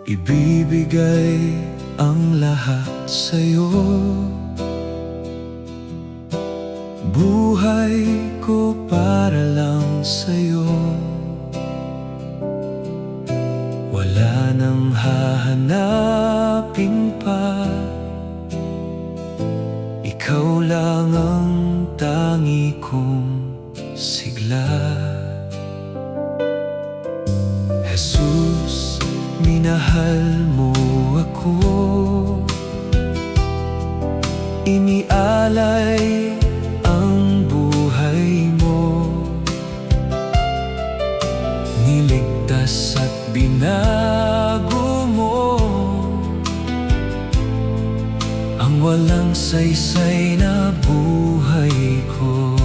Ibibigay ang lahat sa'yo. Buhay ko para lang sa'yo. Wala nang hahanapin pa. Ikaw lang ang tangi kong sigla. Jesus, minahal mo ako. Inialay ang buhay mo. Niligtas at binago mo ang walang saysay na buhay ko.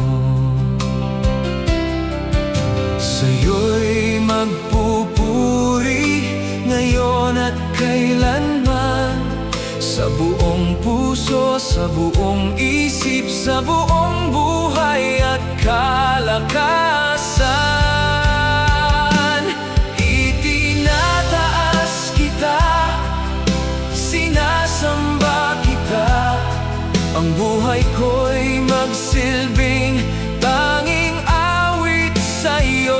Sa'yo'y magpupuri ngayon at kailanman, sa buong puso, sa buong isip, sa buong buhay at kalakasan. Itinataas kita, sinasamba kita. Ang buhay ko'y magsilbing tanging awit sa'yo.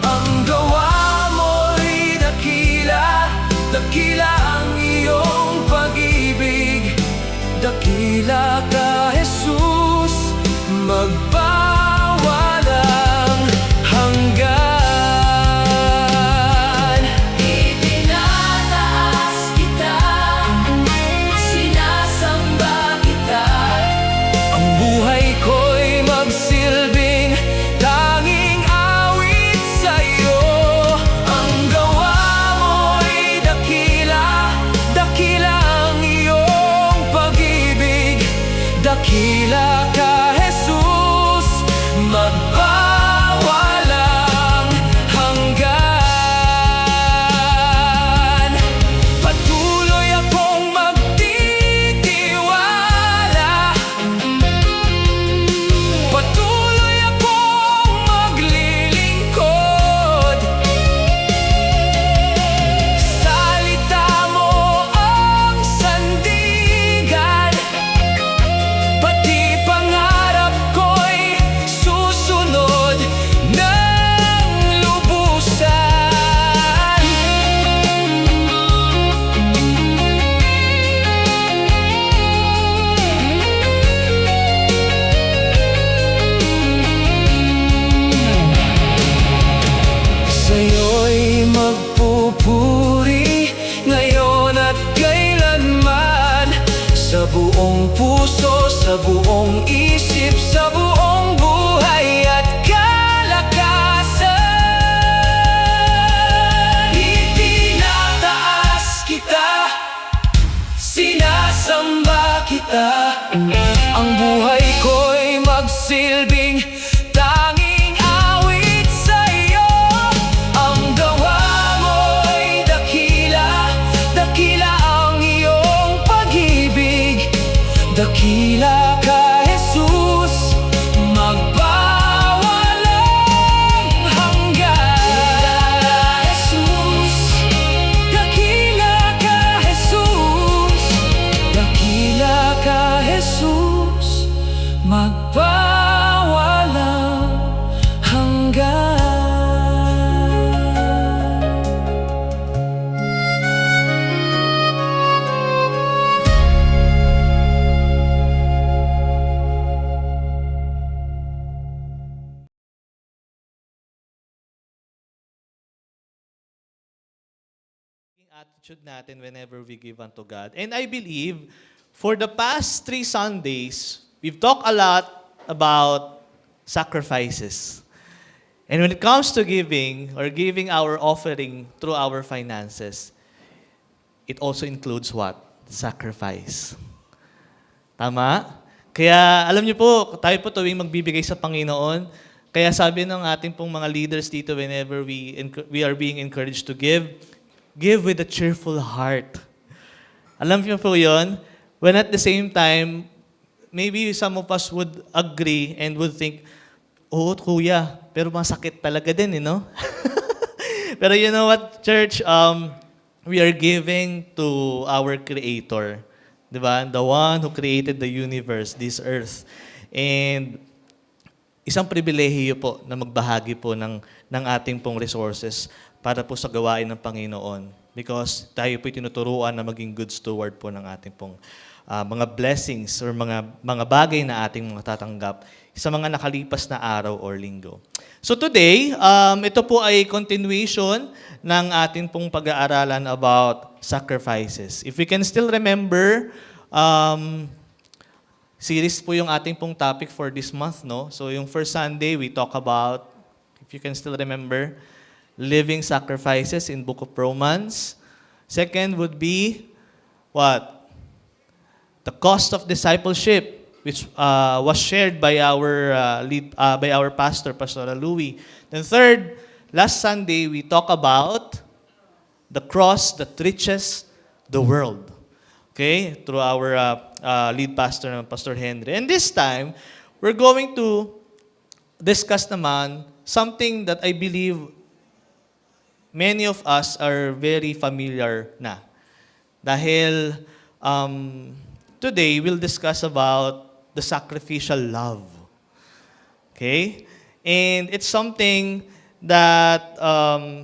Ang gawa mo'y dakila, dakila ang iyong pag-ibig. Dakila ka, Jesus, magpawalang hanggan. Itinataas kita, sinasamba kita. Ang buhay ko'y magsilbing tanging awit sa'yo. Ang gawa mo'y dakila, dakila ang iyong pag-ibig. Dakila ka, Jesus, magpawalang hanggan. Patuloy akong magtitiwala, patuloy akong maglilingkod. Salita mo ang sandigan, pati pangarap ko'y susunod ng lubusan. Sa'yo'y magpupuri ngayon at kailanman, sa buong puso, sa buong isip, sa buong buhay at kalakasan. Itinataas kita, sinasamba kita. Ang buhay ko'y magsilbing tanging awit sa'yo. Ang gawa mo'y dakila, dakila ang iyong pag-ibig. Dakila ka, Jesus, magpawalang hanggan. Dakila ka, Jesus, dakila ka, Jesus, magpawalang hanggan. Attitude natin whenever we give unto God. And I believe for the past 3 Sundays, we've talked a lot about sacrifices. And when it comes to giving or giving our offering through our finances, it also includes what? Sacrifice. Tama? Kaya alam niyo po, tayo po tuwing magbibigay sa Panginoon, kaya sabi ng ating pong mga leaders dito whenever we are being encouraged to give with a cheerful heart. Alam niyo po yun? When at the same time, maybe some of us would agree and would think, oo, kuya, pero masakit talaga din, no? Pero you know what, church? we are giving to our Creator. Di ba? The one who created the universe, this earth. And isang pribilehiyo po na magbahagi po ng ating pong resources para po sa gawain ng Panginoon. Because tayo po'y tinuturuan na maging good steward po ng ating pong mga blessings or mga bagay na ating matatanggap sa mga nakalipas na araw or linggo. So today, ito po ay continuation ng ating pong pag-aaralan about sacrifices. If we can still remember, series po yung ating pong topic for this month, no? So yung first Sunday, we talk about, if you can still remember, living sacrifices in Book of Romans. Second would be, what? The cost of discipleship, which was shared by our pastor, Pastor Louie. Then third, last Sunday, we talk about the cross that reaches the world. Okay? Through our lead pastor, Pastor Henry. And this time, we're going to discuss naman something that I believe many of us are very familiar na. Dahil today, we'll discuss about the sacrificial love. Okay? And it's something that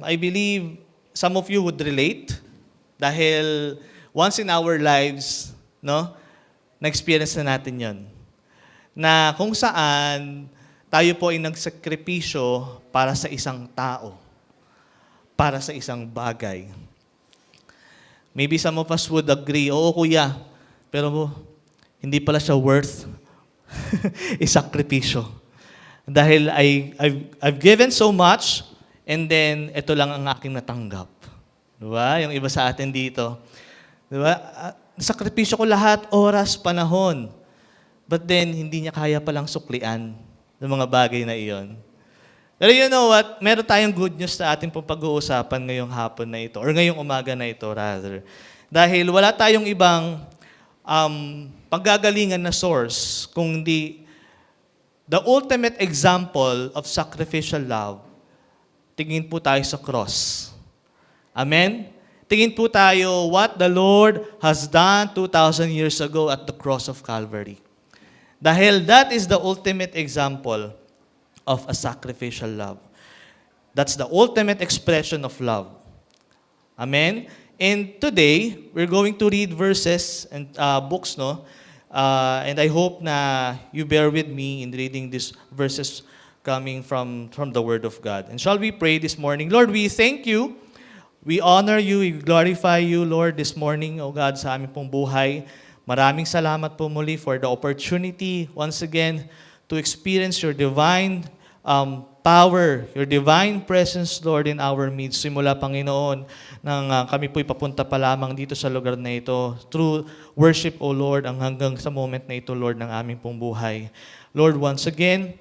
I believe some of you would relate dahil once in our lives, no, na-experience na natin yon. Na kung saan tayo po ay nagsakripisyo para sa isang tao, para sa isang bagay. Maybe some of us would agree, oo kuya, pero hindi pala siya worth isakripisyo. Dahil I've given so much, and then ito lang ang aking natanggap. Diba? Yung iba sa atin dito. Diba? Sakripisyo ko lahat, oras, panahon. But then, hindi niya kaya palang suklian ng mga bagay na iyon. Pero you know what? Meron tayong good news sa ating pong pag-uusapan ngayong hapon na ito, or ngayong umaga na ito, rather. Dahil wala tayong ibang panggagalingan na source, kung hindi the ultimate example of sacrificial love, tingin po tayo sa cross. Amen? Tingin po tayo what the Lord has done 2,000 years ago at the cross of Calvary. Dahil that is the ultimate example of a sacrificial love. That's the ultimate expression of love. Amen? And today, we're going to read verses and books, no? And I hope na you bear with me in reading these verses coming from the Word of God. And shall we pray this morning? Lord, we thank you. We honor you. We glorify you, Lord, this morning, O God, sa aming pong buhay. Maraming salamat po muli for the opportunity, once again, to experience your divine power, your divine presence, Lord, in our midst. Simula, Panginoon, nang kami po'y papunta pa lamang dito sa lugar na ito. Through worship, O Lord, ang hanggang sa moment na ito, Lord, ng aming pong buhay. Lord, once again,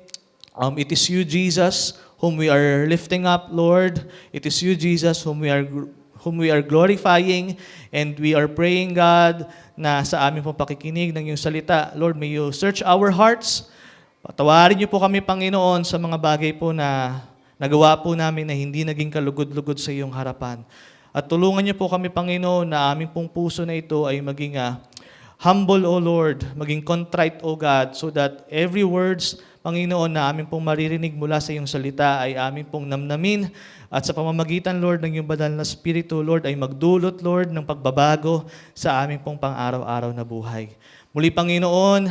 it is you, Jesus, whom we are lifting up, Lord. It is you, Jesus, whom we are glorifying, and we are praying, God, na sa aming pong pakikinig ng iyong salita, Lord, may you search our hearts. Patawarin niyo po kami, Panginoon, sa mga bagay po na nagawa po namin na hindi naging kalugod-lugod sa iyong harapan. At tulungan niyo po kami, Panginoon, na aming pong puso na ito ay maging humble, O Lord, maging contrite, O God, so that every words, Panginoon, na aming pong maririnig mula sa iyong salita ay aming pong namnamin. At sa pamamagitan, Lord, ng iyong banal na Espiritu, Lord, ay magdulot, Lord, ng pagbabago sa aming pong pang-araw-araw na buhay. Muli, Panginoon,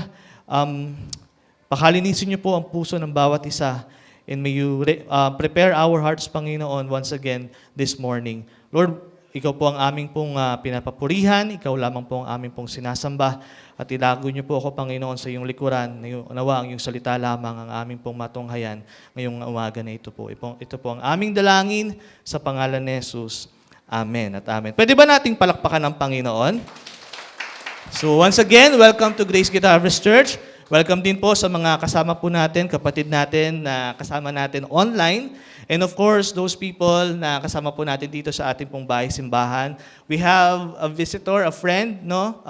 pakalinisin niyo po ang puso ng bawat isa, and may you prepare our hearts, Panginoon, once again this morning. Lord, ikaw po ang aming pong pinapapurihan, ikaw lamang po ang aming pong sinasamba, at ilago niyo po ako, Panginoon, sa iyong likuran, nawa ang iyong salita lamang ang aming pong matunghayan ngayong umaga na ito po. Ito po ang aming dalangin sa pangalan ni Jesus. Amen at amen. Pwede ba nating palakpakan ang Panginoon? So once again, welcome to Grace Gate Harvest Church. Welcome din po sa mga kasama po natin, kapatid natin na kasama natin online. And of course, those people na kasama po natin dito sa ating pong bahay-simbahan. We have a visitor, a friend, no?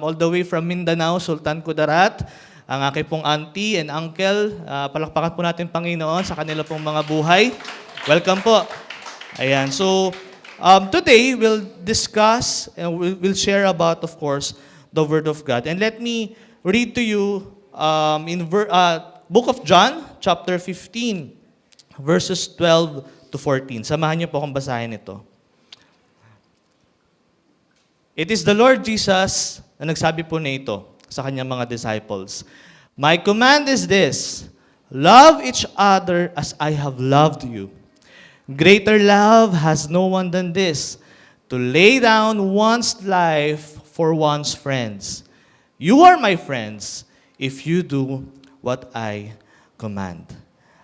All the way from Mindanao, Sultan Kudarat. Ang aking pong auntie and uncle. Palakpakan po natin, Panginoon, sa kanila pong mga buhay. Welcome po. Ayan, so Today, we'll discuss and we'll share about, of course, the Word of God. And let me read to you Book of John, chapter 15, verses 12 to 14. Samahan niyo po akong basahin ito. It is the Lord Jesus na nagsabi po nito sa kanyang mga disciples. My command is this, love each other as I have loved you. Greater love has no one than this, to lay down one's life for one's friends. You are my friends if you do what I command.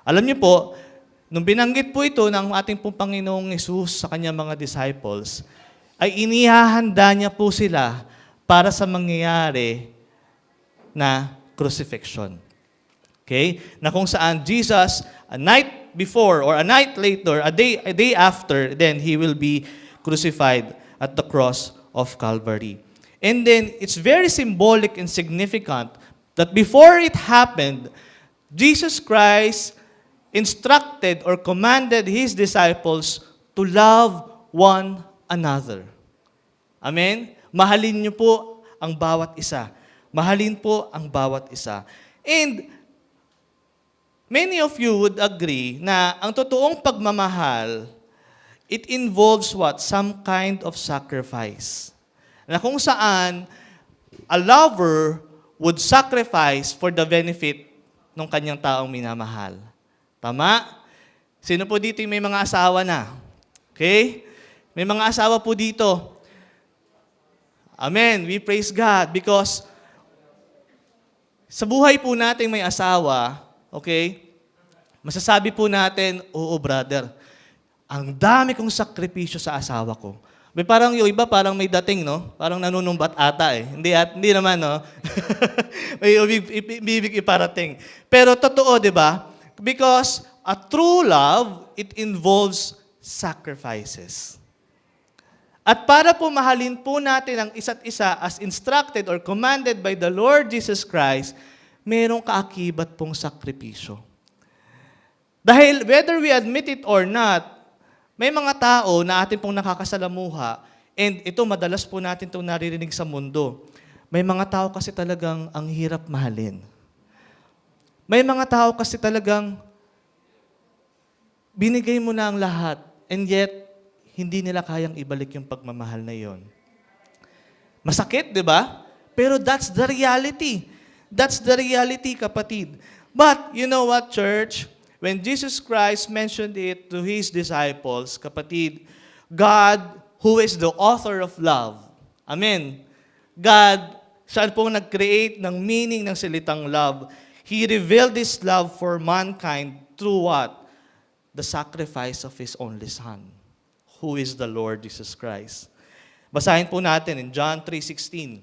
Alam niyo po, nung binanggit po ito ng ating pong Panginoong Hesus sa kanyang mga disciples, ay inihahanda niya po sila para sa mangyayari na crucifixion. Okay? Na kung saan Jesus, a night before or a night later, a day after, then He will be crucified at the cross of Calvary. And then, it's very symbolic and significant that before it happened, Jesus Christ instructed or commanded His disciples to love one another. Amen? Mahalin niyo po ang bawat isa. Mahalin po ang bawat isa. And many of you would agree na ang totoong pagmamahal, it involves what? Some kind of sacrifice. Na kung saan a lover would sacrifice for the benefit ng kanyang taong minamahal. Tama? Sino po dito yung may mga asawa na? Okay? May mga asawa po dito. Amen. We praise God because sa buhay po natin may asawa, okay, masasabi po natin, oo brother, ang dami kong sakripisyo sa asawa ko. May parang yung iba, parang may dating, no? Parang nanunumbat ata eh. Hindi naman, no? May ibig iparating. Pero totoo, di ba? Because a true love, it involves sacrifices. At para po mahalin po natin ang isa't isa as instructed or commanded by the Lord Jesus Christ, mayroong kaakibat pong sakripisyo. Dahil whether we admit it or not, may mga tao na atin pong nakakasalamuha, and ito madalas po natin itong naririnig sa mundo. May mga tao kasi talagang ang hirap mahalin. May mga tao kasi talagang binigay mo na ang lahat, and yet, hindi nila kayang ibalik yung pagmamahal na yon. Masakit, di ba? Pero that's the reality. That's the reality, kapatid. But, you know what, church? When Jesus Christ mentioned it to His disciples, kapatid, God, who is the author of love, amen, God, siya po nag-create ng meaning ng salitang love. He revealed this love for mankind through what? The sacrifice of His only Son, who is the Lord Jesus Christ. Basahin po natin in John 3:16.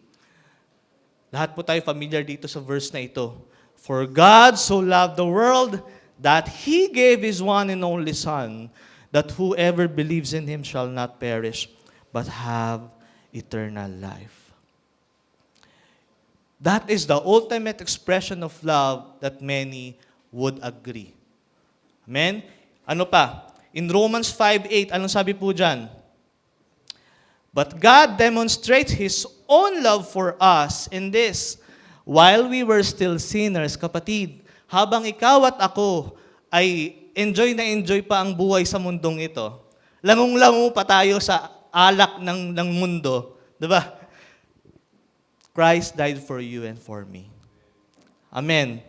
Lahat po tayo familiar dito sa verse na ito. For God so loved the world that He gave His one and only Son, that whoever believes in Him shall not perish, but have eternal life. That is the ultimate expression of love that many would agree. Amen? Ano pa? In Romans 5:8, anong sabi po dyan? But God demonstrates His own love for us in this, while we were still sinners, kapatid, habang ikaw at ako ay enjoy pa ang buhay sa mundong ito, langung-lango pa tayo sa alak ng mundo, di ba? Christ died for you and for me. Amen.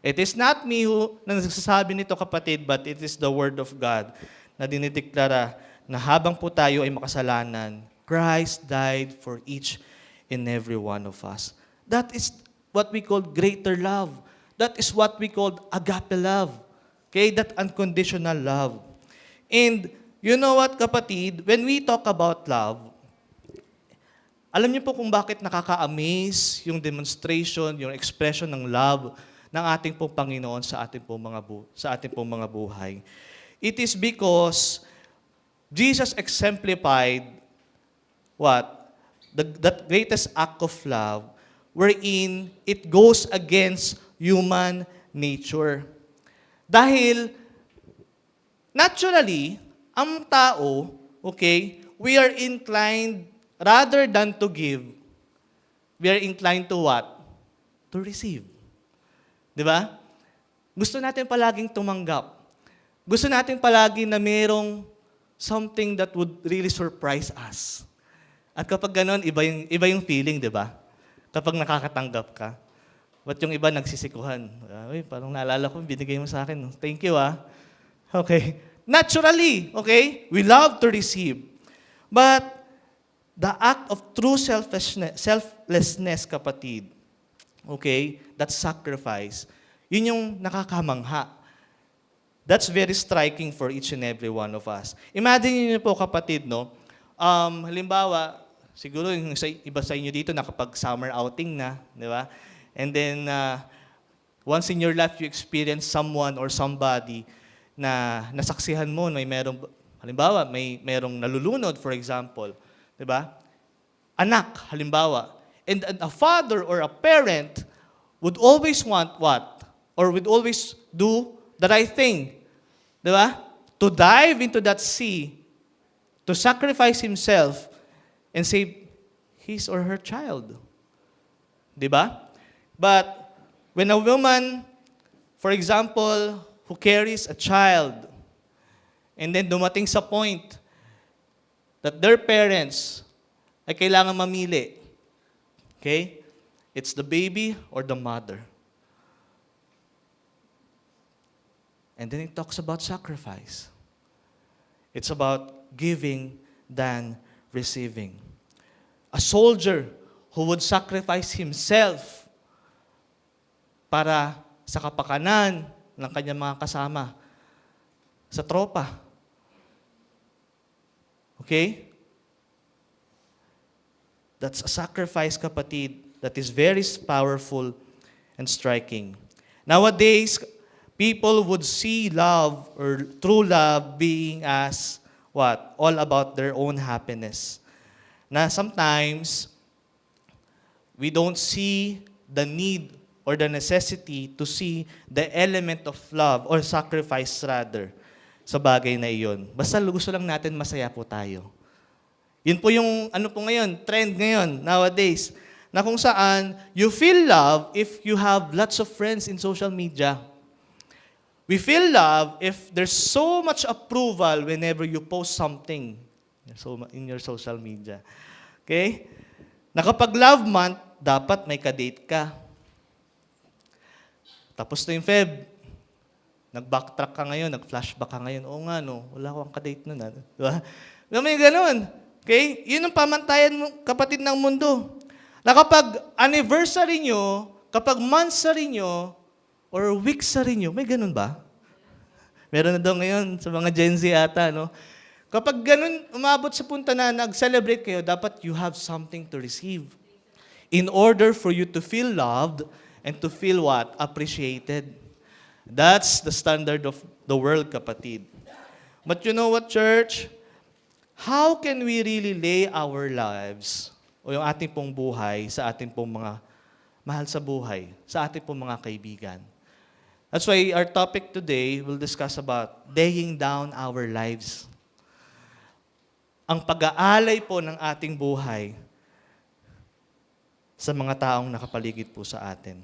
It is not me who nagsasabi nito, kapatid, but it is the Word of God na dinideklara na habang po tayo ay makasalanan, Christ died for each and every one of us. That is what we call greater love. That is what we call agape love. Okay? That unconditional love. And you know what, kapatid? When we talk about love, alam niyo po kung bakit nakaka-amaze yung demonstration, yung expression ng love ng ating pong Panginoon sa ating pong mga buhay. It is because Jesus exemplified what? That greatest act of love wherein it goes against human nature. Dahil naturally, ang tao, okay, we are inclined, rather than to give, we are inclined to what? To receive. Di ba? Gusto natin palaging tumanggap. Gusto natin palagi na merong something that would really surprise us. At kapag ganon, iba yung feeling, di ba? Kapag nakakatanggap ka. Ba't yung iba nagsisikuhan? Uy, parang naalala ko, binigay mo sa akin. Thank you, ah. Okay. Naturally, okay? We love to receive. But the act of true selflessness, kapatid, okay, that sacrifice, yun yung nakakamangha. That's very striking for each and every one of us. Imagine niyo po, kapatid, no? Halimbawa, siguro yung iba sa inyo dito nakapag-summer outing na, di ba? And then, once in your life, you experience someone or somebody na nasaksihan mo, halimbawa, merong nalulunod, for example. Di ba? Anak, halimbawa. And a father or a parent would always want what? Or would always do the right thing. Di ba? To dive into that sea, to sacrifice himself, and save his or her child. Di ba? But when a woman, for example, who carries a child, and then dumating sa point that their parents ay kailangan mamili, okay? It's the baby or the mother. And then it talks about sacrifice. It's about giving than receiving. A soldier who would sacrifice himself para sa kapakanan ng kanyang mga kasama sa tropa. Okay? That's a sacrifice, kapatid, that is very powerful and striking. Nowadays, people would see love or true love being as what? All about their own happiness. Na sometimes, we don't see the need or the necessity to see the element of love or sacrifice rather sa bagay na iyon. Basta gusto lang natin masaya po tayo. Yun po yung trend ngayon, nowadays, na kung saan you feel love if you have lots of friends in social media. We feel love if there's so much approval whenever you post something in your social media. Okay? Na kapag love month, dapat may ka-date ka. Tapos na yung Feb, nag-backtrack ka ngayon, nag-flashback ka ngayon. Oo nga, no, wala akong ka-date nun. Diba? May ganun. Okay? Yun ang pamantayan mo, kapatid ng mundo. Na kapag anniversary nyo, kapag monthsary nyo, or weeksary nyo, may ganun ba? Meron na daw ngayon sa mga Gen Z ata, no? Kapag ganun, umabot sa punta na nag-celebrate kayo, dapat you have something to receive. In order for you to feel loved and to feel what? Appreciated. That's the standard of the world, kapatid. But you know what, church? How can we really lay our lives o yung ating pong buhay sa ating pong mga mahal sa buhay, sa ating pong mga kaibigan? That's why our topic today will discuss about laying down our lives. Ang pag-aalay po ng ating buhay sa mga taong nakapaligid po sa atin.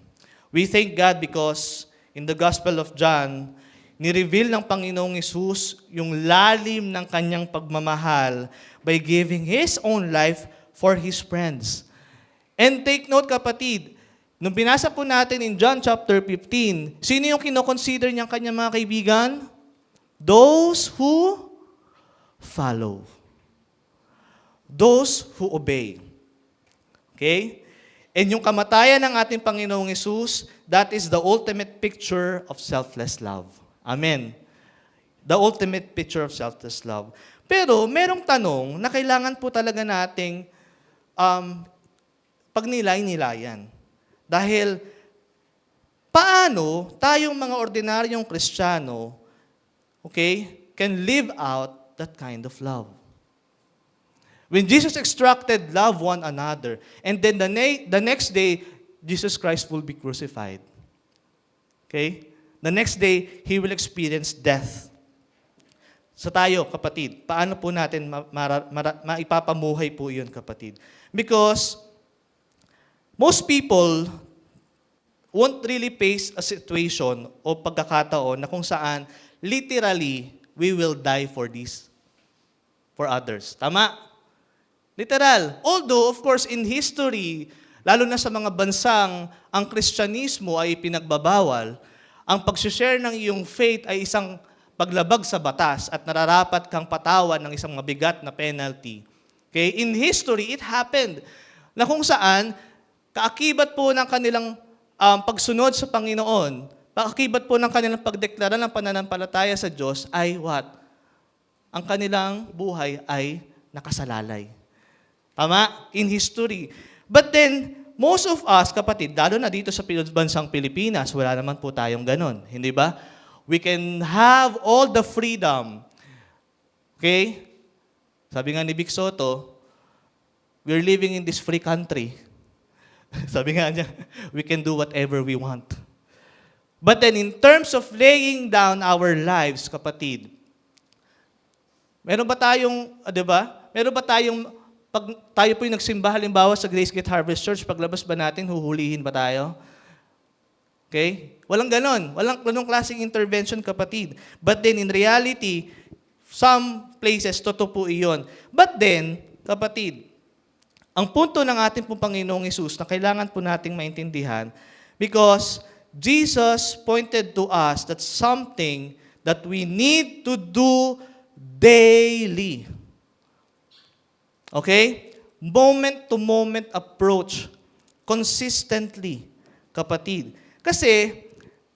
We thank God because in the Gospel of John, ni-reveal ng Panginoong Hesus yung lalim ng kanyang pagmamahal by giving His own life for His friends. And take note, kapatid, nung binasa po natin in John chapter 15, sino yung kinoconsider niyang kanyang mga kaibigan? Those who follow. Those who obey. Okay? And yung kamatayan ng ating Panginoong Hesus, that is the ultimate picture of selfless love. Amen. The ultimate picture of selfless love. Pero merong tanong na kailangan po talaga nating pagnilay-nilayan. Dahil paano tayong mga ordinaryong Kristiyano, okay, can live out that kind of love? When Jesus instructed, love one another, and then the next day, Jesus Christ will be crucified. Okay? The next day, He will experience death. Sa tayo, kapatid, paano po natin maipapamuhay po yun, kapatid? Because most people won't really face a situation o pagkakataon na kung saan literally we will die for this, for others. Tama? Literal. Although, of course, in history, lalo na sa mga bansang ang Kristyanismo ay pinagbabawal, ang pag-share ng iyong faith ay isang paglabag sa batas at nararapat kang patawan ng isang mabigat na penalty. Okay? In history, it happened na kung saan kaakibat po ng kanilang pagsunod sa Panginoon, kaakibat po ng kanilang pagdeklara ng pananampalataya sa Diyos ay what? Ang kanilang buhay ay nakasalalay. Tama? In history. But then, most of us, kapatid, lalo na dito sa bansang Pilipinas, wala naman po tayong ganon. Hindi ba? We can have all the freedom. Okay? Sabi nga ni Vic Soto, we're living in this free country. Sabi nga niya, we can do whatever we want. But then in terms of laying down our lives, kapatid, meron ba tayong, di ba? Meron ba tayong, pag tayo po yung nagsimba, halimbawa sa Grace Gate Harvest Church, paglabas ba natin, huhulihin ba tayo? Okay? Walang ganon. Walang ganong klaseng intervention, kapatid. But then in reality, some places, totoo po iyon. But then, kapatid, ang punto ng ating pong Panginoong Hesus na kailangan po nating maintindihan because Jesus pointed to us that something that we need to do daily. Okay? Moment-to-moment approach. Consistently, kapatid. Kasi,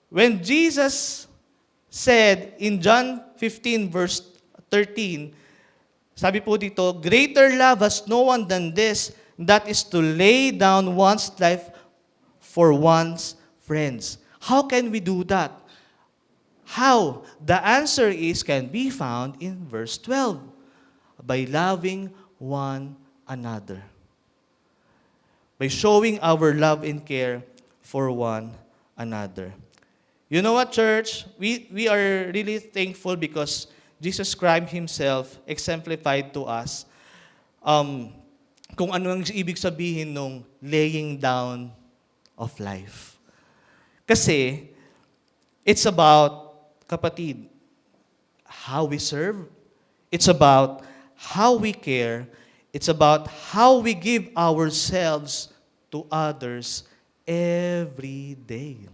when Jesus said in John 15 verse 13, sabi po dito, greater love has no one than this, that is to lay down one's life for one's friends. How can we do that? How? The answer is can be found in verse 12. By loving one another. By showing our love and care for one another. You know what, church? We are really thankful because Jesus Christ Himself exemplified to us kung ano ang ibig sabihin nung laying down of life. Kasi, it's about, kapatid, how we serve. It's about how we care. It's about how we give ourselves to others every day.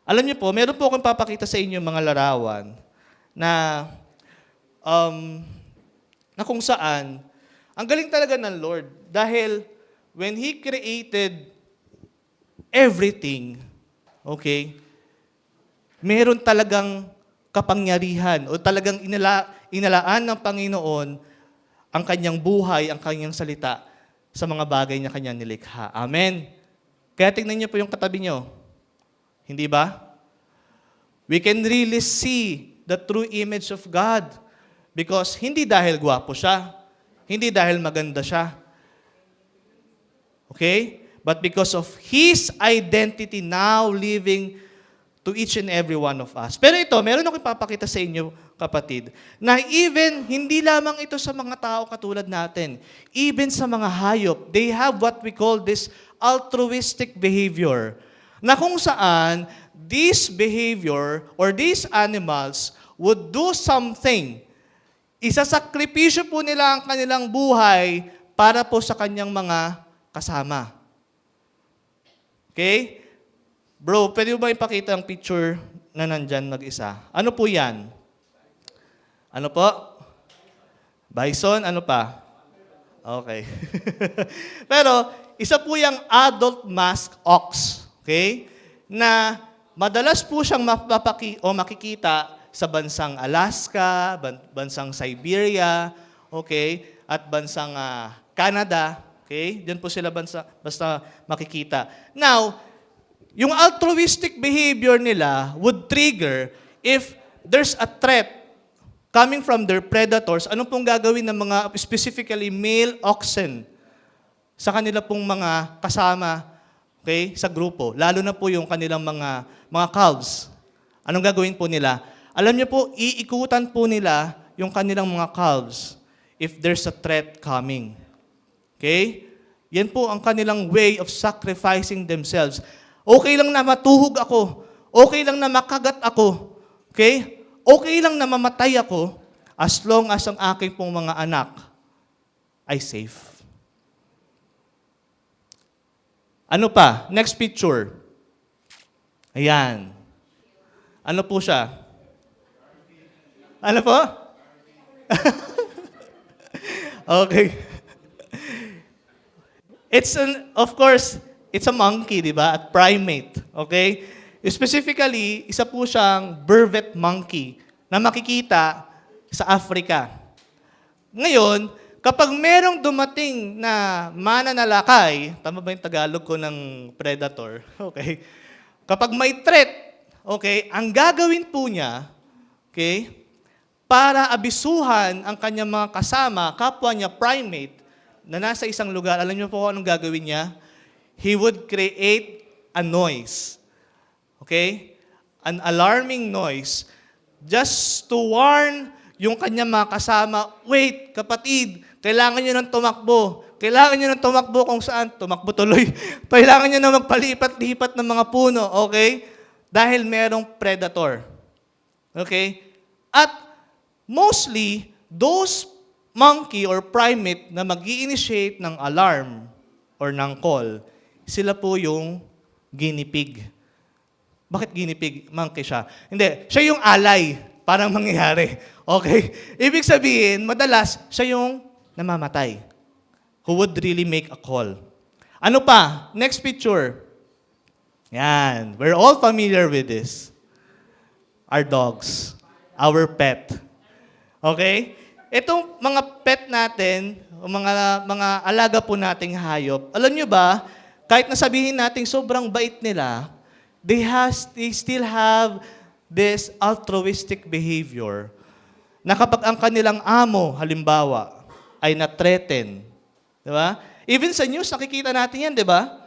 Alam niyo po, meron po akong papakita sa inyo mga larawan na kung saan, ang galing talaga ng Lord dahil when He created everything, okay, meron talagang kapangyarihan o talagang inalaan ng Panginoon ang kanyang buhay, ang kanyang salita sa mga bagay na kanyang nilikha. Amen? Kaya tingnan niyo po yung katabi niyo. Hindi ba? We can really see the true image of God because hindi dahil gwapo siya, hindi dahil maganda siya. Okay? But because of His identity now living to each and every one of us. Pero ito, meron akong ipapakita sa inyo, kapatid, na even hindi lamang ito sa mga tao katulad natin, even sa mga hayop, they have what we call this altruistic behavior. Na kung saan, this behavior or these animals would do something. Isasakripisyo po nila ang kanilang buhay para po sa kanyang mga kasama. Okay? Bro, pwede mo ba ipakita ang picture na nandyan mag-isa? Ano po yan? Ano po? Bison? Ano pa? Okay. Pero, isa po yung adult musk ox. Okay? Na madalas po siyang makikita sa bansang Alaska, bansang Siberia, okay? At bansang Canada. Okay? Diyan po sila basta makikita. Now, yung altruistic behavior nila would trigger if there's a threat coming from their predators. Ano pong gagawin ng mga specifically male oxen sa kanila pong mga kasama, okay, sa grupo? Lalo na po yung kanilang mga calves. Anong gagawin po nila? Alam niyo po, iikutan po nila yung kanilang mga calves if there's a threat coming. Okay? Yan po ang kanilang way of sacrificing themselves. Okay lang na matuhog ako. Okay lang na makagat ako. Okay? Okay lang na mamatay ako as long as ang aking pong mga anak ay safe. Ano pa? Next picture. Ayan. Ano po siya? Ano po? Okay. Of course, it's a monkey, di ba? At primate. Okay? Specifically, isa po siyang vervet monkey na makikita sa Africa. Ngayon, kapag merong dumating na mananalakay, tama ba yung Tagalog ko ng predator? Okay. Kapag may threat, okay, ang gagawin po niya, okay, para abisuhan ang kanyang mga kasama, kapwa niya primate, na nasa isang lugar, alam niyo po kung anong gagawin niya? He would create a noise. Okay? An alarming noise just to warn yung kanyang mga kasama, wait, kapatid, kailangan nyo ng tumakbo. Kailangan nyo ng tumakbo kung saan. Tumakbo tuloy. Kailangan nyo na magpalipat-lipat ng mga puno. Okay? Dahil merong predator. Okay? At mostly, those monkey or primate na mag-i-initiate ng alarm or ng call, sila po yung guinea pig. Bakit guinea pig? Monkey siya. Hindi, siya yung alay. Parang mangyayari. Okay? Ibig sabihin, madalas, siya yung namamatay. Who would really make a call. Ano pa? Next picture. Yan. We're all familiar with this. Our dogs. Our pet. Okay? Itong mga pet natin, o mga alaga po nating hayop, alam nyo ba, kahit nasabihin natin sobrang bait nila, they still have this altruistic behavior na kapag ang kanilang amo, halimbawa, ay na-threaten. Di ba? Even sa news, nakikita natin yan, di ba?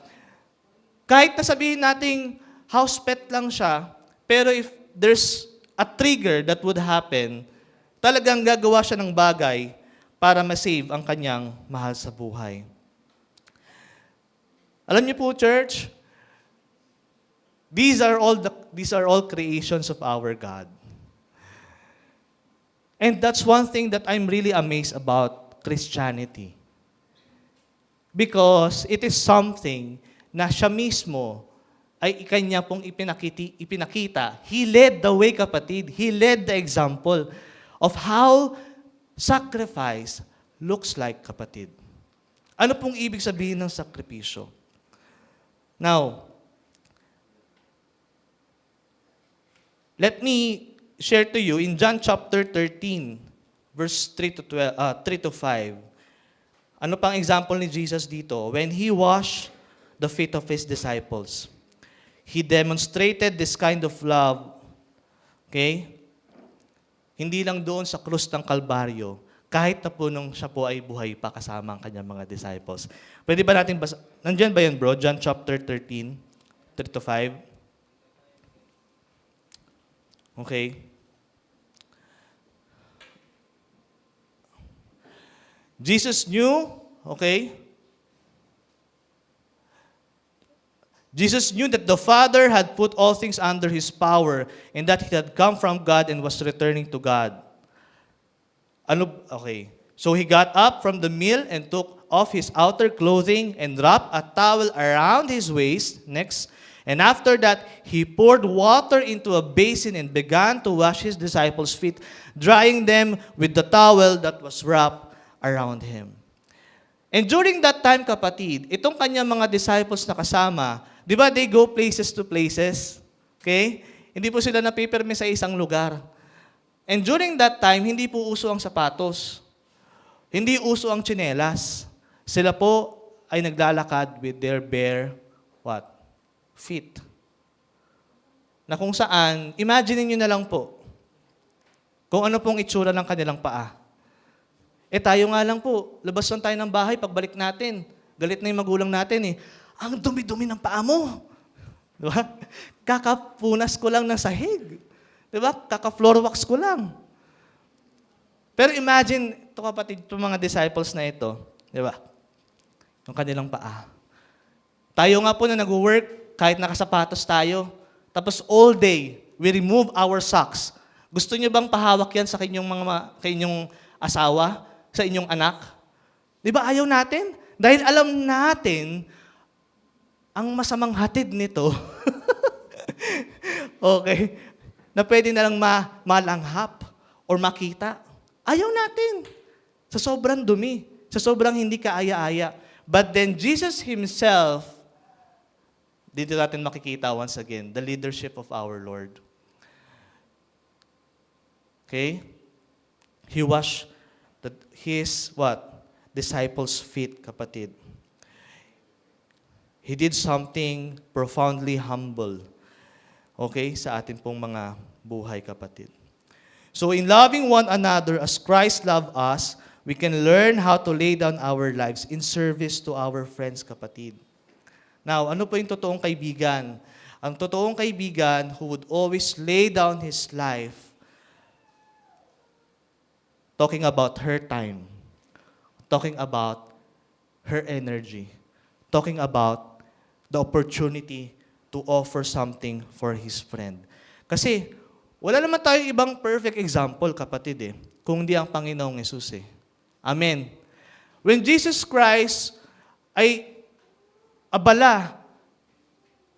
Kahit nasabihin nating house pet lang siya, pero if there's a trigger that would happen, talagang gagawa siya ng bagay para ma-save ang kanyang mahal sa buhay. Alam niyo po, church, these are all creations of our God. And that's one thing that I'm really amazed about Christianity. Because it is something na siya mismo ay kanya pong ipinakita. He led the way, kapatid. He led the example of how sacrifice looks like, kapatid. Ano pong ibig sabihin ng sakripisyo? Now, let me share to you in John chapter 13, verse 3 to 5. Ano pang example ni Jesus dito? When He washed the feet of His disciples, He demonstrated this kind of love. Okay? Hindi lang doon sa krus ng Kalbaryo, kahit na po nung siya po ay buhay pa kasama ang kanyang mga disciples. Pwede ba natin basa? Nandiyan ba yan, bro? John chapter 13, 3 to 5. Okay. Jesus knew, okay? Jesus knew that the Father had put all things under His power and that He had come from God and was returning to God. Okay. So He got up from the meal and took off His outer clothing and wrapped a towel around His waist. Next. And after that, He poured water into a basin and began to wash His disciples' feet, drying them with the towel that was wrapped around Him. And during that time, kapatid, itong kanyang mga disciples na kasama, di ba they go places to places? Okay? Hindi po sila napipirme sa isang lugar. And during that time, hindi po uso ang sapatos. Hindi uso ang tsinelas. Sila po ay naglalakad with their bare, what? Feet. Na kung saan, imagine nyo na lang po, kung ano pong itsura ng kanilang paa. Tayo nga lang po, labas lang tayo ng bahay, pagbalik natin, galit na yung magulang natin ang dumi-dumi ng paa mo. Diba? Kakapunas ko lang ng sahig. Di ba? Kaka-floor wax ko lang. Pero imagine, ito kapatid, itong mga disciples na ito, di ba? Yung kanilang paa. Tayo nga po na nag-work, kahit nakasapatos tayo, tapos all day, we remove our socks. Gusto niyo bang pahawak yan sa kanyang asawa, sa inyong anak? Di ba ayaw natin? Dahil alam natin, ang masamang hatid nito, okay, na pwede na lang malanghap or makita. Ayaw natin. Sa sobrang dumi, sa sobrang hindi kaaya-aya. But then Jesus Himself, dito natin makikita once again, the leadership of our Lord. Okay? He washed His disciples' feet, kapatid. He did something profoundly humble. Okay? Sa atin pong mga buhay, kapatid. So in loving one another as Christ loved us, we can learn how to lay down our lives in service to our friends, kapatid. Now, ano po yung totoong kaibigan? Ang totoong kaibigan who would always lay down his life talking about her time, talking about her energy, talking about the opportunity to offer something for his friend. Kasi, wala naman tayong ibang perfect example, kapatid, kung di ang Panginoong Yesus. Amen. When Jesus Christ ay abala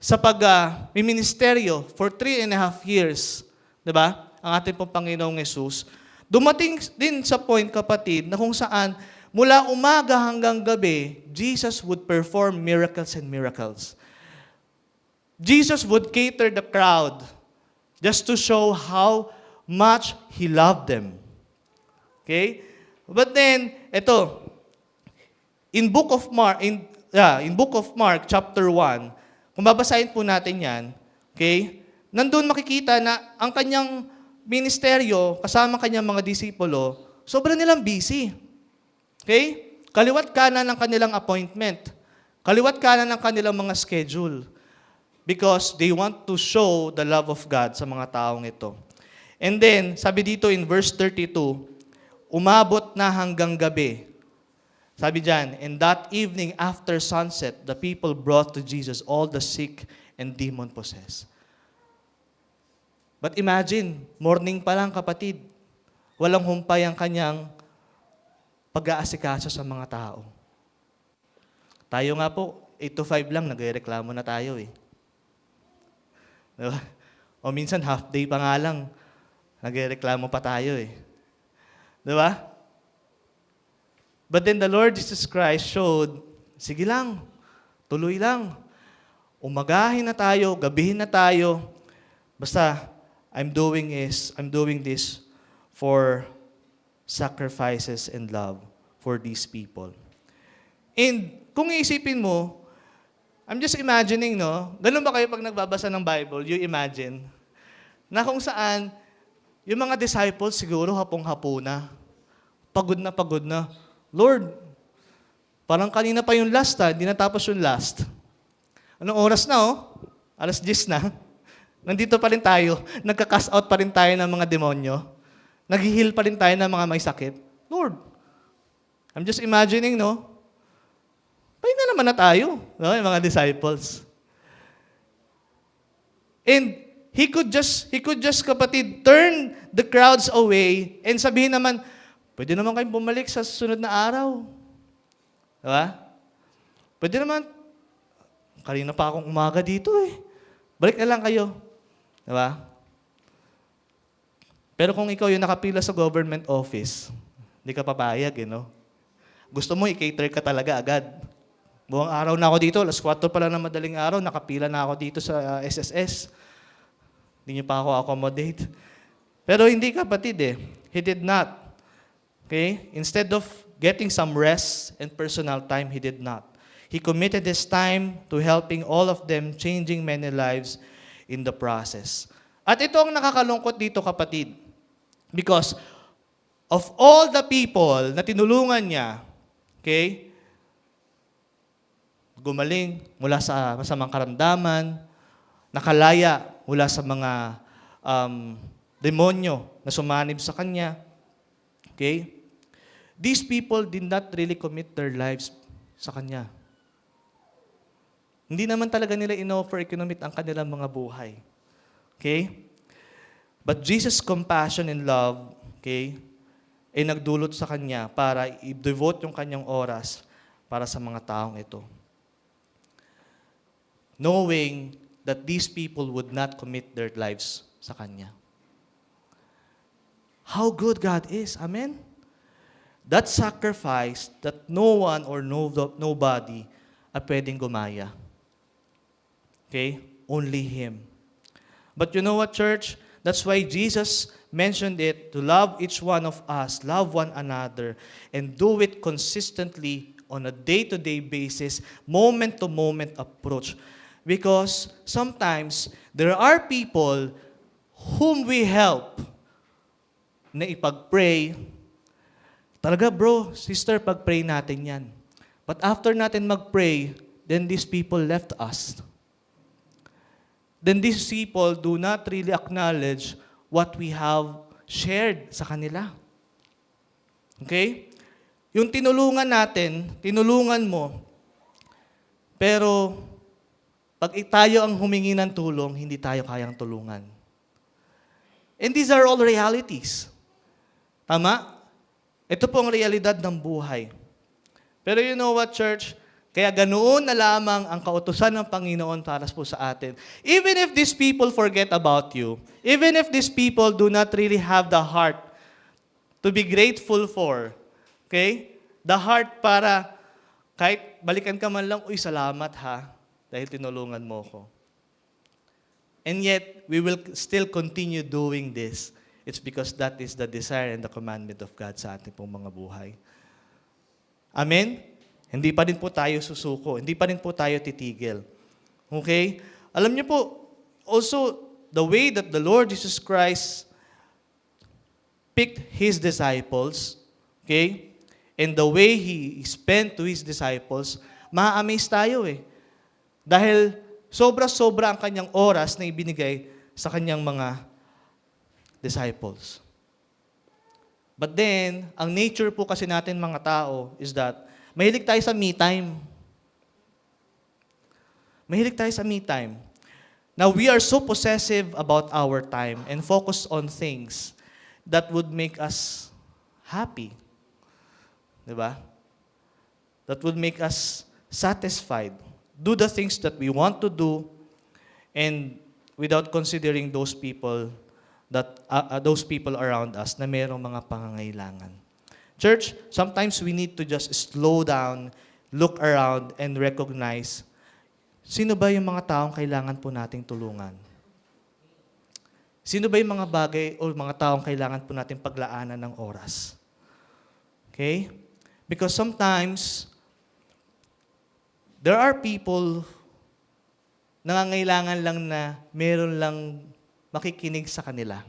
sa pag-ministeryo for 3.5 years, di ba? Ang ating pong Panginoong Yesus, dumating din sa point, kapatid, na kung saan mula umaga hanggang gabi, Jesus would perform miracles and miracles. Jesus would cater the crowd just to show how much He loved them. Okay? But then, ito, in Book of Mark, chapter 1, kung babasahin po natin yan, okay, nandun makikita na ang kanyang ministeryo, kasama kanyang mga disipulo, sobrang nilang busy. Okay? Kaliwat kanan ng kanilang appointment. Kaliwat kanan ng kanilang mga schedule. Because they want to show the love of God sa mga taong ito. And then, sabi dito in verse 32, umabot na hanggang gabi. Sabi dyan, and that evening after sunset, the people brought to Jesus all the sick and demon-possessed. But imagine, morning pa lang, kapatid, walang humpay ang kanyang pag-aasikaso sa mga tao. Tayo nga po, 8 to 5 lang, nagreklamo na tayo . Diba? O minsan, half day pa nga lang, nagreklamo pa tayo . Diba? But then the Lord Jesus Christ showed, sige lang, tuloy lang. Umagahin na tayo, gabihin na tayo. Basta, I'm doing this for sacrifices and love for these people. And kung iisipin mo, I'm just imagining, no? Ganun ba kayo pag nagbabasa ng Bible? You imagine na kung saan yung mga disciples siguro hapong-hapo na. Pagod na. Lord, parang kanina pa yung last, hindi natapos yung last. Anong oras na, 10:00 na. Nandito pa rin tayo. Nagka-cast out pa rin tayo ng mga demonyo. Nag-heal pa rin tayo ng mga may sakit. Lord, I'm just imagining, no? Pahinga naman na tayo, no? Yung mga disciples. And he could just, kapatid, turn the crowds away and sabihin naman, pwede naman kayong bumalik sa susunod na araw. Diba? Pwede naman, kanina pa akong umaga dito . Balik na lang kayo. Diba? Pero kung ikaw yung nakapila sa government office, hindi ka papayag, no? Gusto mo, i-cater ka talaga agad. Buong araw na ako dito, 4:00 pa lang na madaling araw, nakapila na ako dito sa SSS. Hindi niyo pa ako accommodate. Pero hindi, kapatid . He did not. Okay? Instead of getting some rest and personal time, he did not. He committed his time to helping all of them, changing many lives in the process. At ito ang nakakalungkot dito, kapatid. Because of all the people na tinulungan niya, okay, gumaling mula sa masamang karamdaman, nakalaya mula sa mga demonyo na sumanib sa kanya. Okay? These people did not really commit their lives sa kanya. Hindi naman talaga nila in-offer, ikinomit ang kanilang mga buhay. Okay? But Jesus' compassion and love, okay, ay nagdulot sa kanya para i-devote yung kanyang oras para sa mga taong ito. Knowing that these people would not commit their lives sa kanya. How good God is. Amen? That sacrifice that no one or nobody ay pwedeng gumaya. Okay? Only Him. But you know what, church? That's why Jesus mentioned it to love each one of us, love one another, and do it consistently on a day-to-day basis, moment-to-moment approach. Because sometimes there are people whom we help na ipag-pray. Talaga bro, sister, pag-pray natin yan. But after natin mag-pray, then these people left us. Then these people do not really acknowledge what we have shared sa kanila. Okay? Yung tinulungan natin, tinulungan mo, pero pag tayo ang humingi ng tulong, hindi tayo kayang tulungan. And these are all realities. Tama? Ito po ang realidad ng buhay. Pero you know what, church? Kaya ganoon na lamang ang kautusan ng Panginoon para po sa atin. Even if these people forget about you, even if these people do not really have the heart to be grateful for, okay? The heart para kahit balikan ka man lang, uy, salamat ha, dahil tinulungan mo ko. And yet, we will still continue doing this. It's because that is the desire and the commandment of God sa ating pong mga buhay. Amen? Hindi pa rin po tayo susuko. Hindi pa rin po tayo titigil. Okay? Alam niyo po, also, the way that the Lord Jesus Christ picked His disciples, okay, and the way He spent to His disciples, ma-amaze tayo eh. Dahil sobra-sobra ang kanyang oras na ibinigay sa kanyang mga disciples. But then, ang nature po kasi natin mga tao is that mahilig tayo sa me time. Mahilig tayo sa me time. Now, we are so possessive about our time and focus on things that would make us happy. Diba? That would make us satisfied. Do the things that we want to do and without considering those people around us na mayroong mga pangangailangan. Church, sometimes we need to just slow down, look around, and recognize, sino ba yung mga taong kailangan po nating tulungan? Sino ba yung mga bagay o mga taong kailangan po nating paglaanan ng oras? Okay? Because sometimes, there are people nangangailangan lang na meron lang makikinig sa kanila.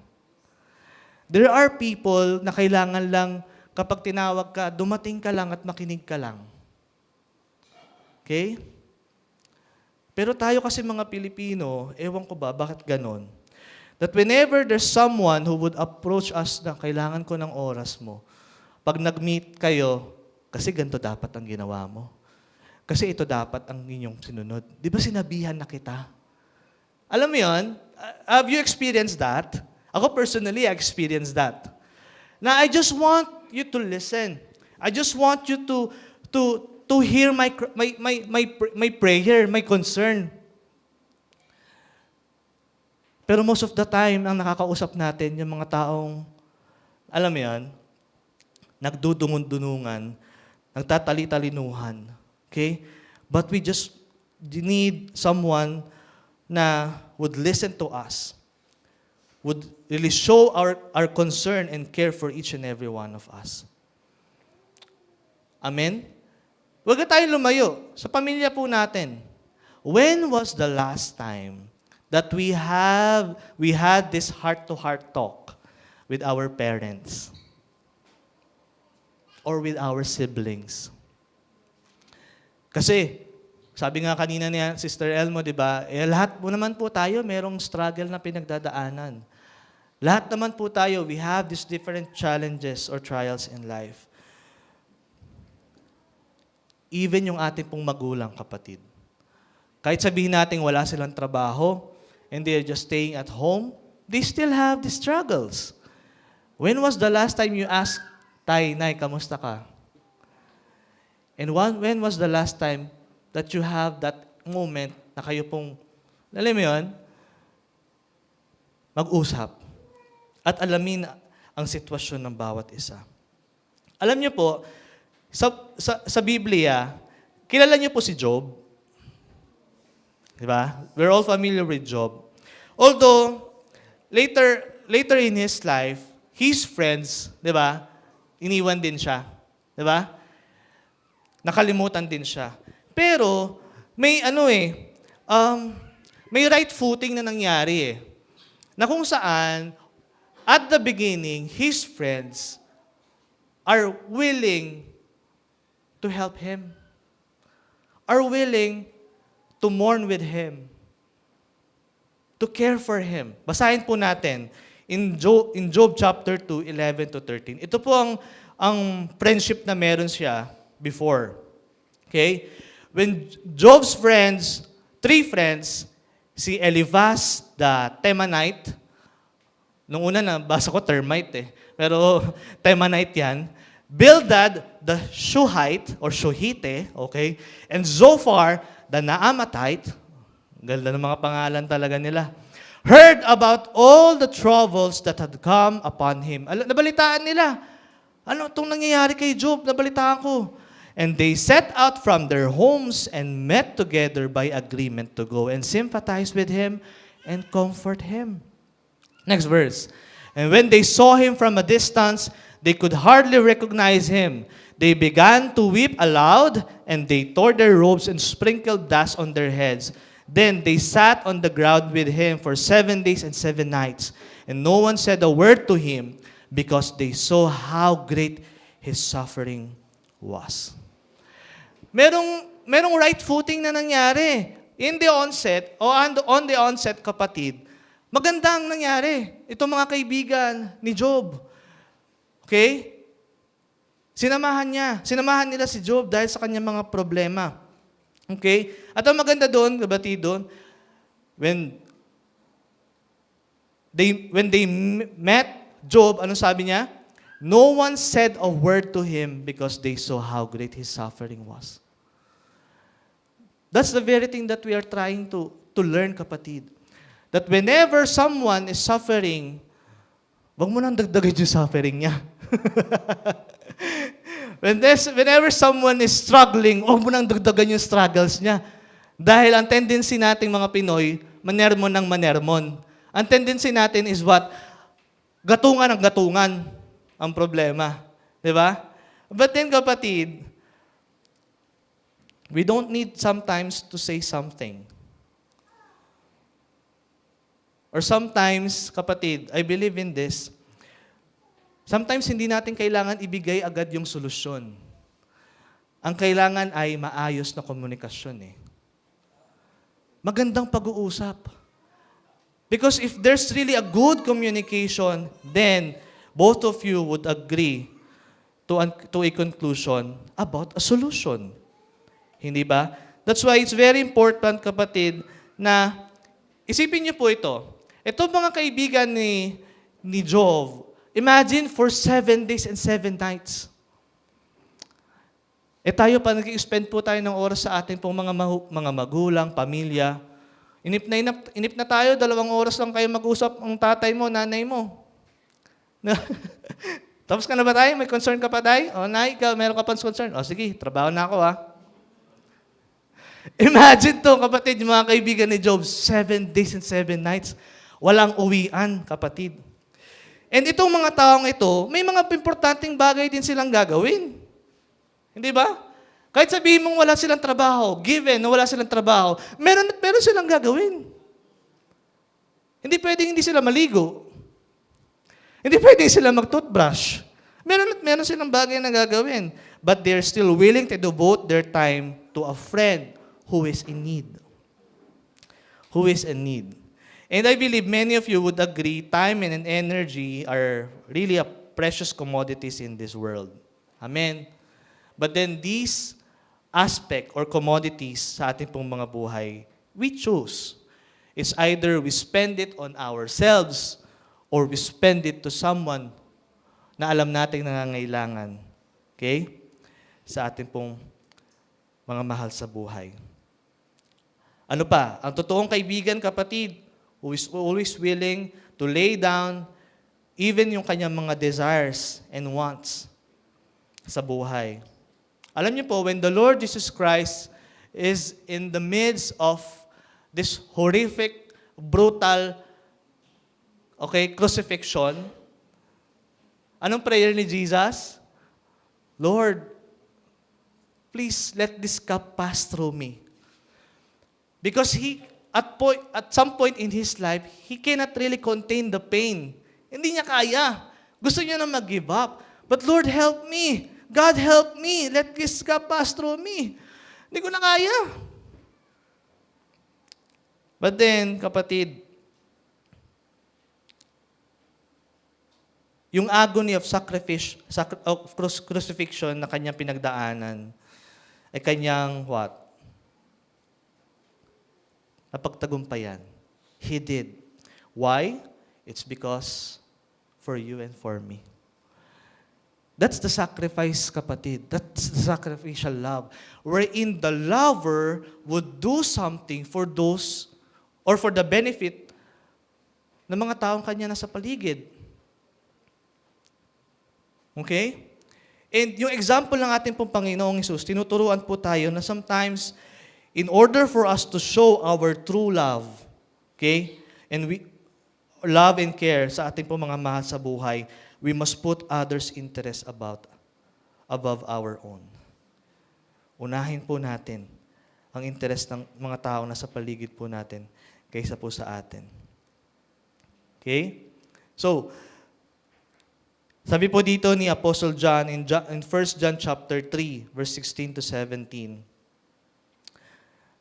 There are people na kailangan lang kapag tinawag ka, dumating ka lang at makinig ka lang. Okay? Pero tayo kasi mga Pilipino, ewan ko ba, bakit ganon? That whenever there's someone who would approach us na kailangan ko ng oras mo, pag nag-meet kayo, kasi ganito dapat ang ginawa mo. Kasi ito dapat ang inyong sinunod. Di ba sinabihan na kita? Alam mo yun? Have you experienced that? Ako personally, I experienced that. Now, I just want you to listen. I just want you to hear my prayer, my concern. Pero most of the time, ang nakakausap natin, yung mga taong, alam mo yan, nagdudungun-dunungan, nagtatali-talinuhan. Okay? But we just need someone na would listen to us, would really show our concern and care for each and every one of us. Amen? Huwag na tayo lumayo. Sa pamilya po natin, when was the last time that we had this heart-to-heart talk with our parents or with our siblings? Kasi, sabi nga kanina niya, Sister Elmo, di ba, lahat po naman po tayo merong struggle na pinagdadaanan. Lahat naman po tayo, we have these different challenges or trials in life. Even yung ating pong magulang, kapatid. Kahit sabihin natin wala silang trabaho, and they're just staying at home, they still have the struggles. When was the last time you asked, Tay, Nay, kamusta ka? And when was the last time that you have that moment na kayo pong, alam mo yun, mag-usap at alamin ang sitwasyon ng bawat isa. Alam niyo po, sa Biblia, kilala niyo po si Job? Di ba? We're all familiar with Job. Although, later in his life, his friends, di ba, iniwan din siya. Di ba? Nakalimutan din siya. Pero, may may right footing na nangyari eh. Na kung saan, at the beginning, his friends are willing to help him. Are willing to mourn with him. To care for him. Basahin po natin in Job chapter 2, 11 to 13. Ito po ang friendship na meron siya before. Okay? When Job's friends, 3 friends, si Eliphaz the Temanite, nung una nabasa ko termite eh, pero Temanite yan, Bildad the Shuhite or Shuhite, okay? And Zophar the Naamatite, ganda ng mga pangalan talaga nila, heard about all the troubles that had come upon him. Nabalitaan nila. Ano itong nangyayari kay Job? Nabalitaan ko. And they set out from their homes and met together by agreement to go and sympathize with him and comfort him. Next verse. And when they saw him from a distance, they could hardly recognize him. They began to weep aloud, and they tore their robes and sprinkled dust on their heads. Then they sat on the ground with him for 7 days and 7 nights. And no one said a word to him because they saw how great his suffering was. Merong right footing na nangyari. In the onset, o on the onset, kapatid, magandang nangyari. Ito mga kaibigan ni Job. Okay? Sinamahan nila si Job dahil sa kanyang mga problema. Okay? At ang maganda doon, kabati doon, when they met Job, ano sabi niya? No one said a word to him because they saw how great his suffering was. That's the very thing that we are trying to learn, kapatid. That whenever someone is suffering, wag mo nang dagdagan yung suffering niya. Whenever someone is struggling, wag mo nang dagdagan yung struggles niya. Dahil ang tendency nating mga Pinoy, manermon ng manermon. Ang tendency natin is what? Gatungan ang gatungan ang problema. Di ba? But then, kapatid, we don't need sometimes to say something. Or sometimes, kapatid, I believe in this, sometimes hindi natin kailangan ibigay agad yung solusyon. Ang kailangan ay maayos na komunikasyon eh. Magandang pag-uusap. Because if there's really a good communication, then both of you would agree to a conclusion about a solution. Hindi ba? That's why it's very important, kapatid, na isipin niyo po ito. Ito mga kaibigan ni Job, imagine for 7 days and 7 nights. Tayo pa nag-spend po tayo ng oras sa atin pong mga magulang, pamilya. Inip na tayo, 2 oras lang kayo mag-usap ang tatay mo, nanay mo. Tapos ka na ba tayo? May concern ka pa tayo? O, nay, ikaw, meron ka pang concern? O, sige, trabaho na ako, ha? Imagine to, kapatid, yung mga kaibigan ni Job, 7 days and 7 nights. Walang uwian, kapatid. And itong mga taong ito, may mga importanteng bagay din silang gagawin. Hindi ba? Kahit sabihin mong wala silang trabaho, given na wala silang trabaho, meron silang gagawin. Hindi pwedeng hindi sila maligo. Hindi pwedeng sila mag-toothbrush. Meron silang bagay na gagawin. But they're still willing to devote their time to a friend who is in need. Who is in need. And I believe many of you would agree, time and energy are really a precious commodities in this world. Amen. But then these aspect or commodities sa ating pong mga buhay, we choose. It's either we spend it on ourselves or we spend it to someone na alam nating nangangailangan. Okay? Sa ating pong mga mahal sa buhay. Ano pa? Ang totoong kaibigan, kapatid, who is always willing to lay down even yung kanyang mga desires and wants sa buhay. Alam niyo po, when the Lord Jesus Christ is in the midst of this horrific, brutal, crucifixion, anong prayer ni Jesus? Lord, please let this cup pass through me. Because at some point in his life, he cannot really contain the pain. Hindi niya kaya. Gusto niya na mag-give up. But Lord, help me. God, help me. Let this cup pass through me. Hindi ko na kaya. But then, kapatid, yung agony of crucifixion na kanyang pinagdaanan ay kanyang what? Napagtagumpayan. He did. Why? It's because for you and for me. That's the sacrifice, kapatid. That's the sacrificial love. Wherein the lover would do something for those or for the benefit ng mga taong kanya nasa paligid. Okay? And yung example ng ating pong Panginoong Hesus, tinuturuan po tayo na sometimes, in order for us to show our true love, okay, and we love and care sa ating pong mga mahal sa buhay, we must put others' interests above our own. Unahin po natin ang interest ng mga tao na sa paligid po natin kaysa po sa atin. Okay? So, sabi po dito ni Apostle John in 1 John chapter 3, verse 16 to 17.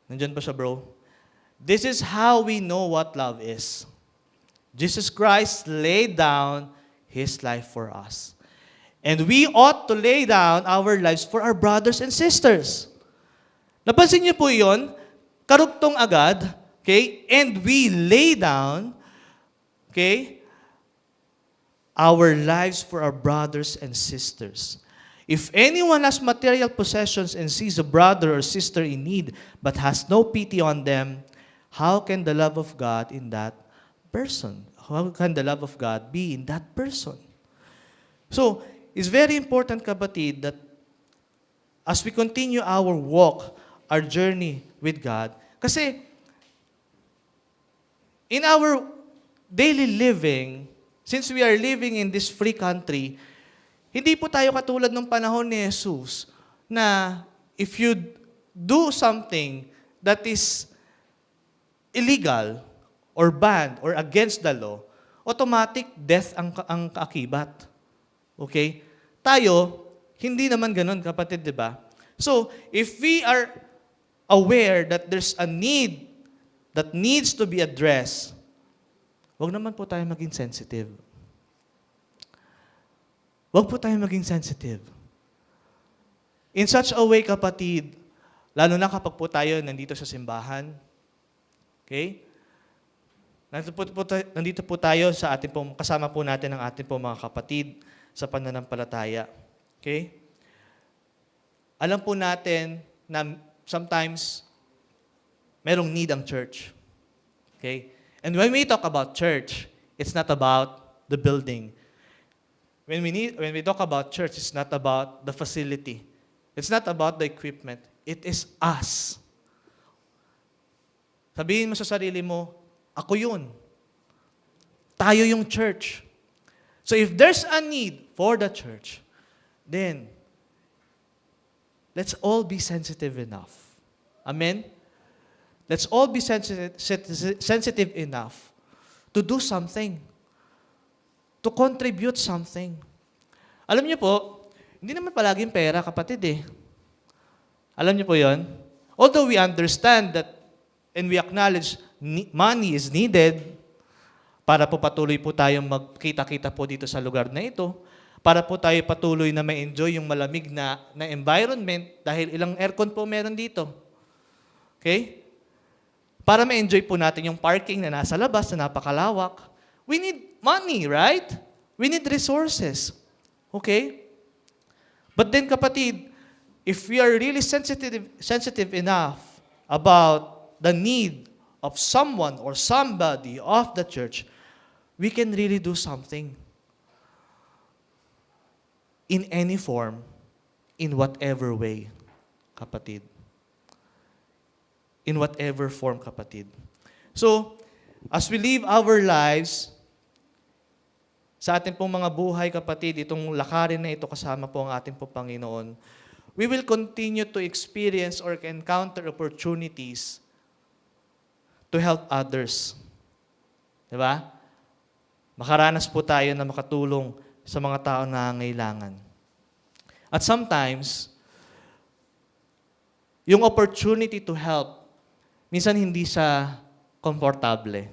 Nandyan ba siya, bro? This is how we know what love is. Jesus Christ laid down His life for us. And we ought to lay down our lives for our brothers and sisters. Napansin niyo po yun? Karugtong agad, okay? And we lay down, okay, our lives for our brothers and sisters. If anyone has material possessions and sees a brother or sister in need, but has no pity on them, how can the love of God in that person? How can the love of God be in that person? So, it's very important, kapatid, that as we continue our walk, our journey with God, kasi in our daily living, since we are living in this free country, hindi po tayo katulad ng panahon ni Jesus na if you do something that is illegal or banned or against the law, automatic death ang kaakibat. Okay? Tayo, hindi naman ganun, kapatid, di ba? So, if we are aware that there's a need that needs to be addressed, wag naman po tayo maging sensitive. Wag po tayo maging sensitive. In such a way, kapatid, lalo na kapag po tayo nandito sa simbahan, okay? Nandito po tayo sa ating pong, kasama po natin ang ating pong mga kapatid sa pananampalataya. Okay? Alam po natin na sometimes merong need ang church. Okay? And when we talk about church, it's not about the building. When we talk about church, it's not about the facility. It's not about the equipment. It is us. Sabihin mo sa sarili mo, ako yun. Tayo yung church. So if there's a need for the church, then let's all be sensitive enough. Amen? Let's all be sensitive enough to do something, to contribute something. Alam niyo po, hindi naman palaging pera, kapatid eh. Alam niyo po yon? Although we understand that and we acknowledge money is needed, Para po patuloy po tayong magkita-kita po dito sa lugar na ito. Para po tayo patuloy na ma-enjoy yung malamig na environment dahil ilang aircon po meron dito. Okay? Para ma-enjoy po natin yung parking na nasa labas na napakalawak. We need money, right? We need resources. Okay? But then kapatid, if we are really sensitive enough about the need of someone or somebody of the church, we can really do something. In any form, in whatever way, kapatid. In whatever form, kapatid. So, as we live our lives, sa ating pong mga buhay, kapatid, itong lakarin na ito kasama po ang ating pong Panginoon, we will continue to experience or encounter opportunities to help others. Diba? Makaranas po tayo na makatulong sa mga tao na nangangailangan. At sometimes, yung opportunity to help, minsan hindi siya komportable.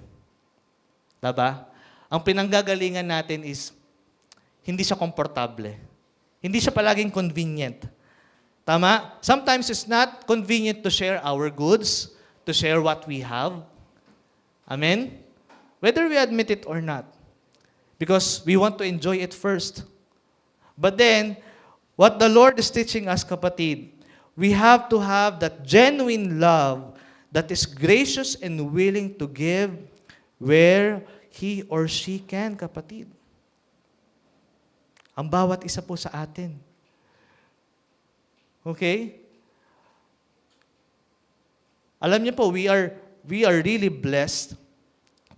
Diba? Ang pinanggagalingan natin is, hindi siya komportable. Hindi siya palaging convenient. Tama? Sometimes it's not convenient to share our goods, to share what we have. Amen? Whether we admit it or not. Because we want to enjoy it first. But then, what the Lord is teaching us, kapatid, we have to have that genuine love that is gracious and willing to give where he or she can, kapatid. Ang bawat isa po sa atin. Okay? Alam niyo po, we are really blessed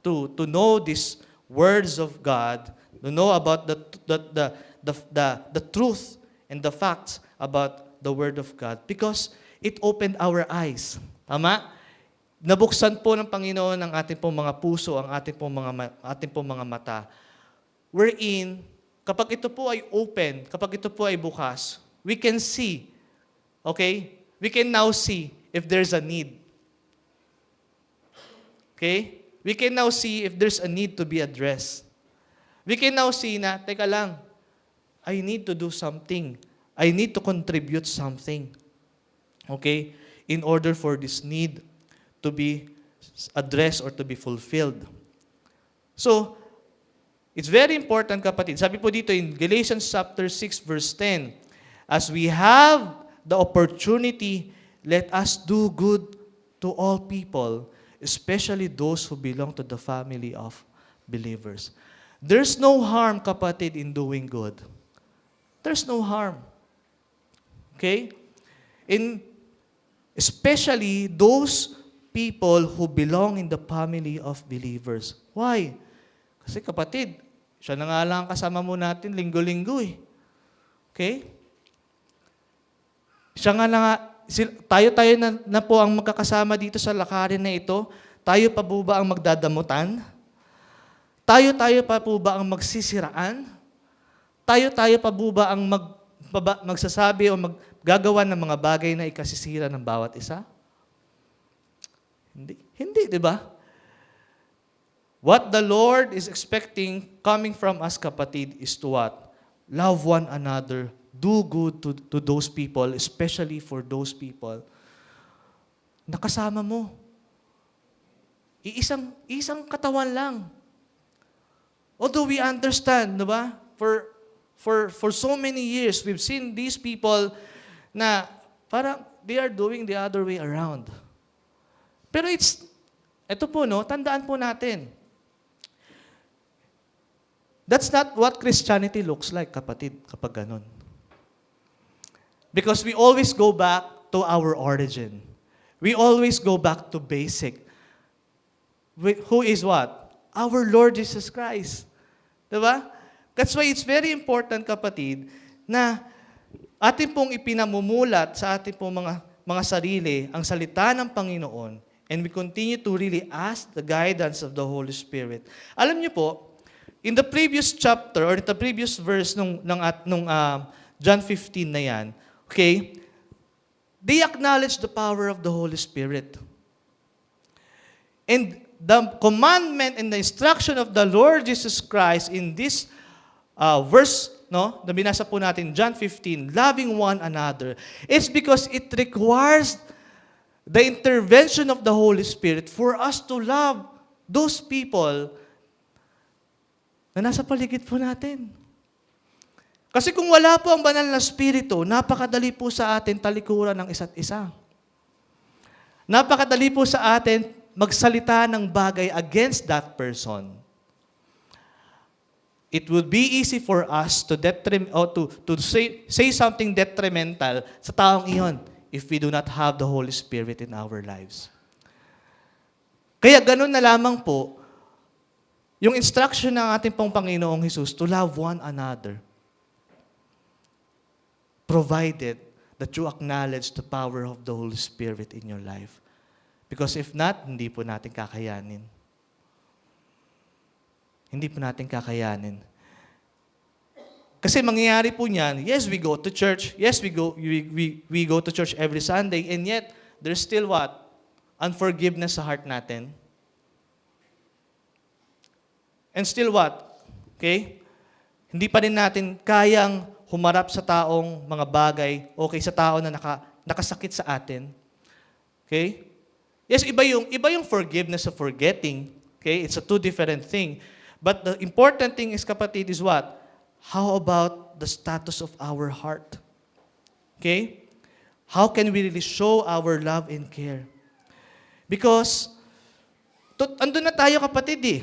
to know these words of God, to know about the truth and the facts about the Word of God because it opened our eyes. Tama? Nabuksan po ng Panginoon ang ating pong mga puso, ang ating pong mga mata. Wherein, kapag ito po ay open, kapag ito po ay bukas, we can see, okay? We can now see if there's a need. Okay? We can now see if there's a need to be addressed. We can now see na, teka lang, I need to do something. I need to contribute something. Okay? In order for this need to be addressed or to be fulfilled. So, it's very important, kapatid. Sabi po dito in Galatians chapter 6, verse 10, as we have the opportunity, let us do good to all people, especially those who belong to the family of believers. There's no harm, kapatid, in doing good. There's no harm. Okay? Especially those people who belong in the family of believers. Why? Kasi kapatid, siya na nga lang kasama mo natin linggo-linggo eh. Okay? Siya nga lang, tayo na po ang magkakasama dito sa lakarin na ito. Tayo pa po ba ang magdadamutan? Tayo pa po ba ang magsisiraan? Tayo pa po ba ang magsasabi o maggagawa ng mga bagay na ikasisira ng bawat isa? Hindi, di ba? What the Lord is expecting coming from us, kapatid, is to what? Love one another. Do good to those people, especially for those people. Nakasama mo. Isang katawan lang. Although we understand, di ba? For so many years, we've seen these people na parang they are doing the other way around. Pero ito po, no, tandaan po natin. That's not what Christianity looks like, kapatid, kapag ganun. Because we always go back to our origin. We always go back to basic. Who is what? Our Lord Jesus Christ. Diba? That's why it's very important, kapatid, na atin pong ipinamumulat sa ating pong mga sarili ang salita ng Panginoon. And we continue to really ask the guidance of the Holy Spirit. Alam niyo po, in the previous chapter or in the previous verse nung John 15 na yan, okay, they acknowledge the power of the Holy Spirit. And the commandment and the instruction of the Lord Jesus Christ in this verse, no, na binasa po natin, John 15, loving one another, it's because it requires the intervention of the Holy Spirit for us to love those people na nasa paligid po natin. Kasi kung wala po ang banal na Espiritu, napakadali po sa atin talikuran ng isa't isa. Napakadali po sa atin magsalita ng bagay against that person. It would be easy for us to say something detrimental sa taong iyon if we do not have the Holy Spirit in our lives. Kaya ganun na lamang po, yung instruction ng ating pong Panginoong Hesus to love one another, provided that you acknowledge the power of the Holy Spirit in your life. Because if not, hindi po natin kakayanin. Hindi po natin kakayanin. Kasi mangyayari po niyan, yes, we go to church. Yes, we go to church every Sunday. And yet, there's still what? Unforgiveness sa heart natin. And still what? Okay? Hindi pa rin natin kayang humarap sa taong mga bagay, okay, sa tao na nakasakit sa atin. Okay? Yes, iba yung forgiveness of forgetting. Okay? It's a two different thing. But the important thing is, kapatid, is what? How about the status of our heart? Okay? How can we really show our love and care? Because, andun na tayo, kapatid, eh.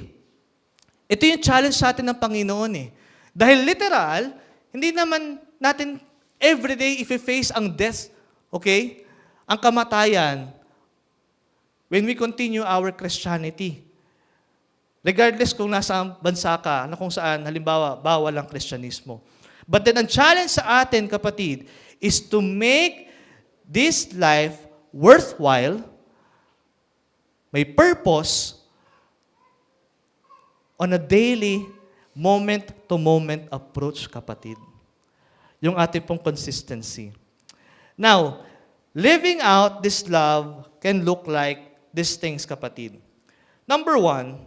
Ito yung challenge sa atin ng Panginoon, eh. Dahil literal, hindi naman natin everyday i-face ang death, okay? Ang kamatayan when we continue our Christianity. Regardless kung nasa bansa ka, na kung saan, halimbawa, bawal ang Kristyanismo. But then, ang challenge sa atin, kapatid, is to make this life worthwhile, may purpose, on a daily, moment-to-moment approach, kapatid. Yung ating pong consistency. Now, living out this love can look like these things, kapatid. Number one,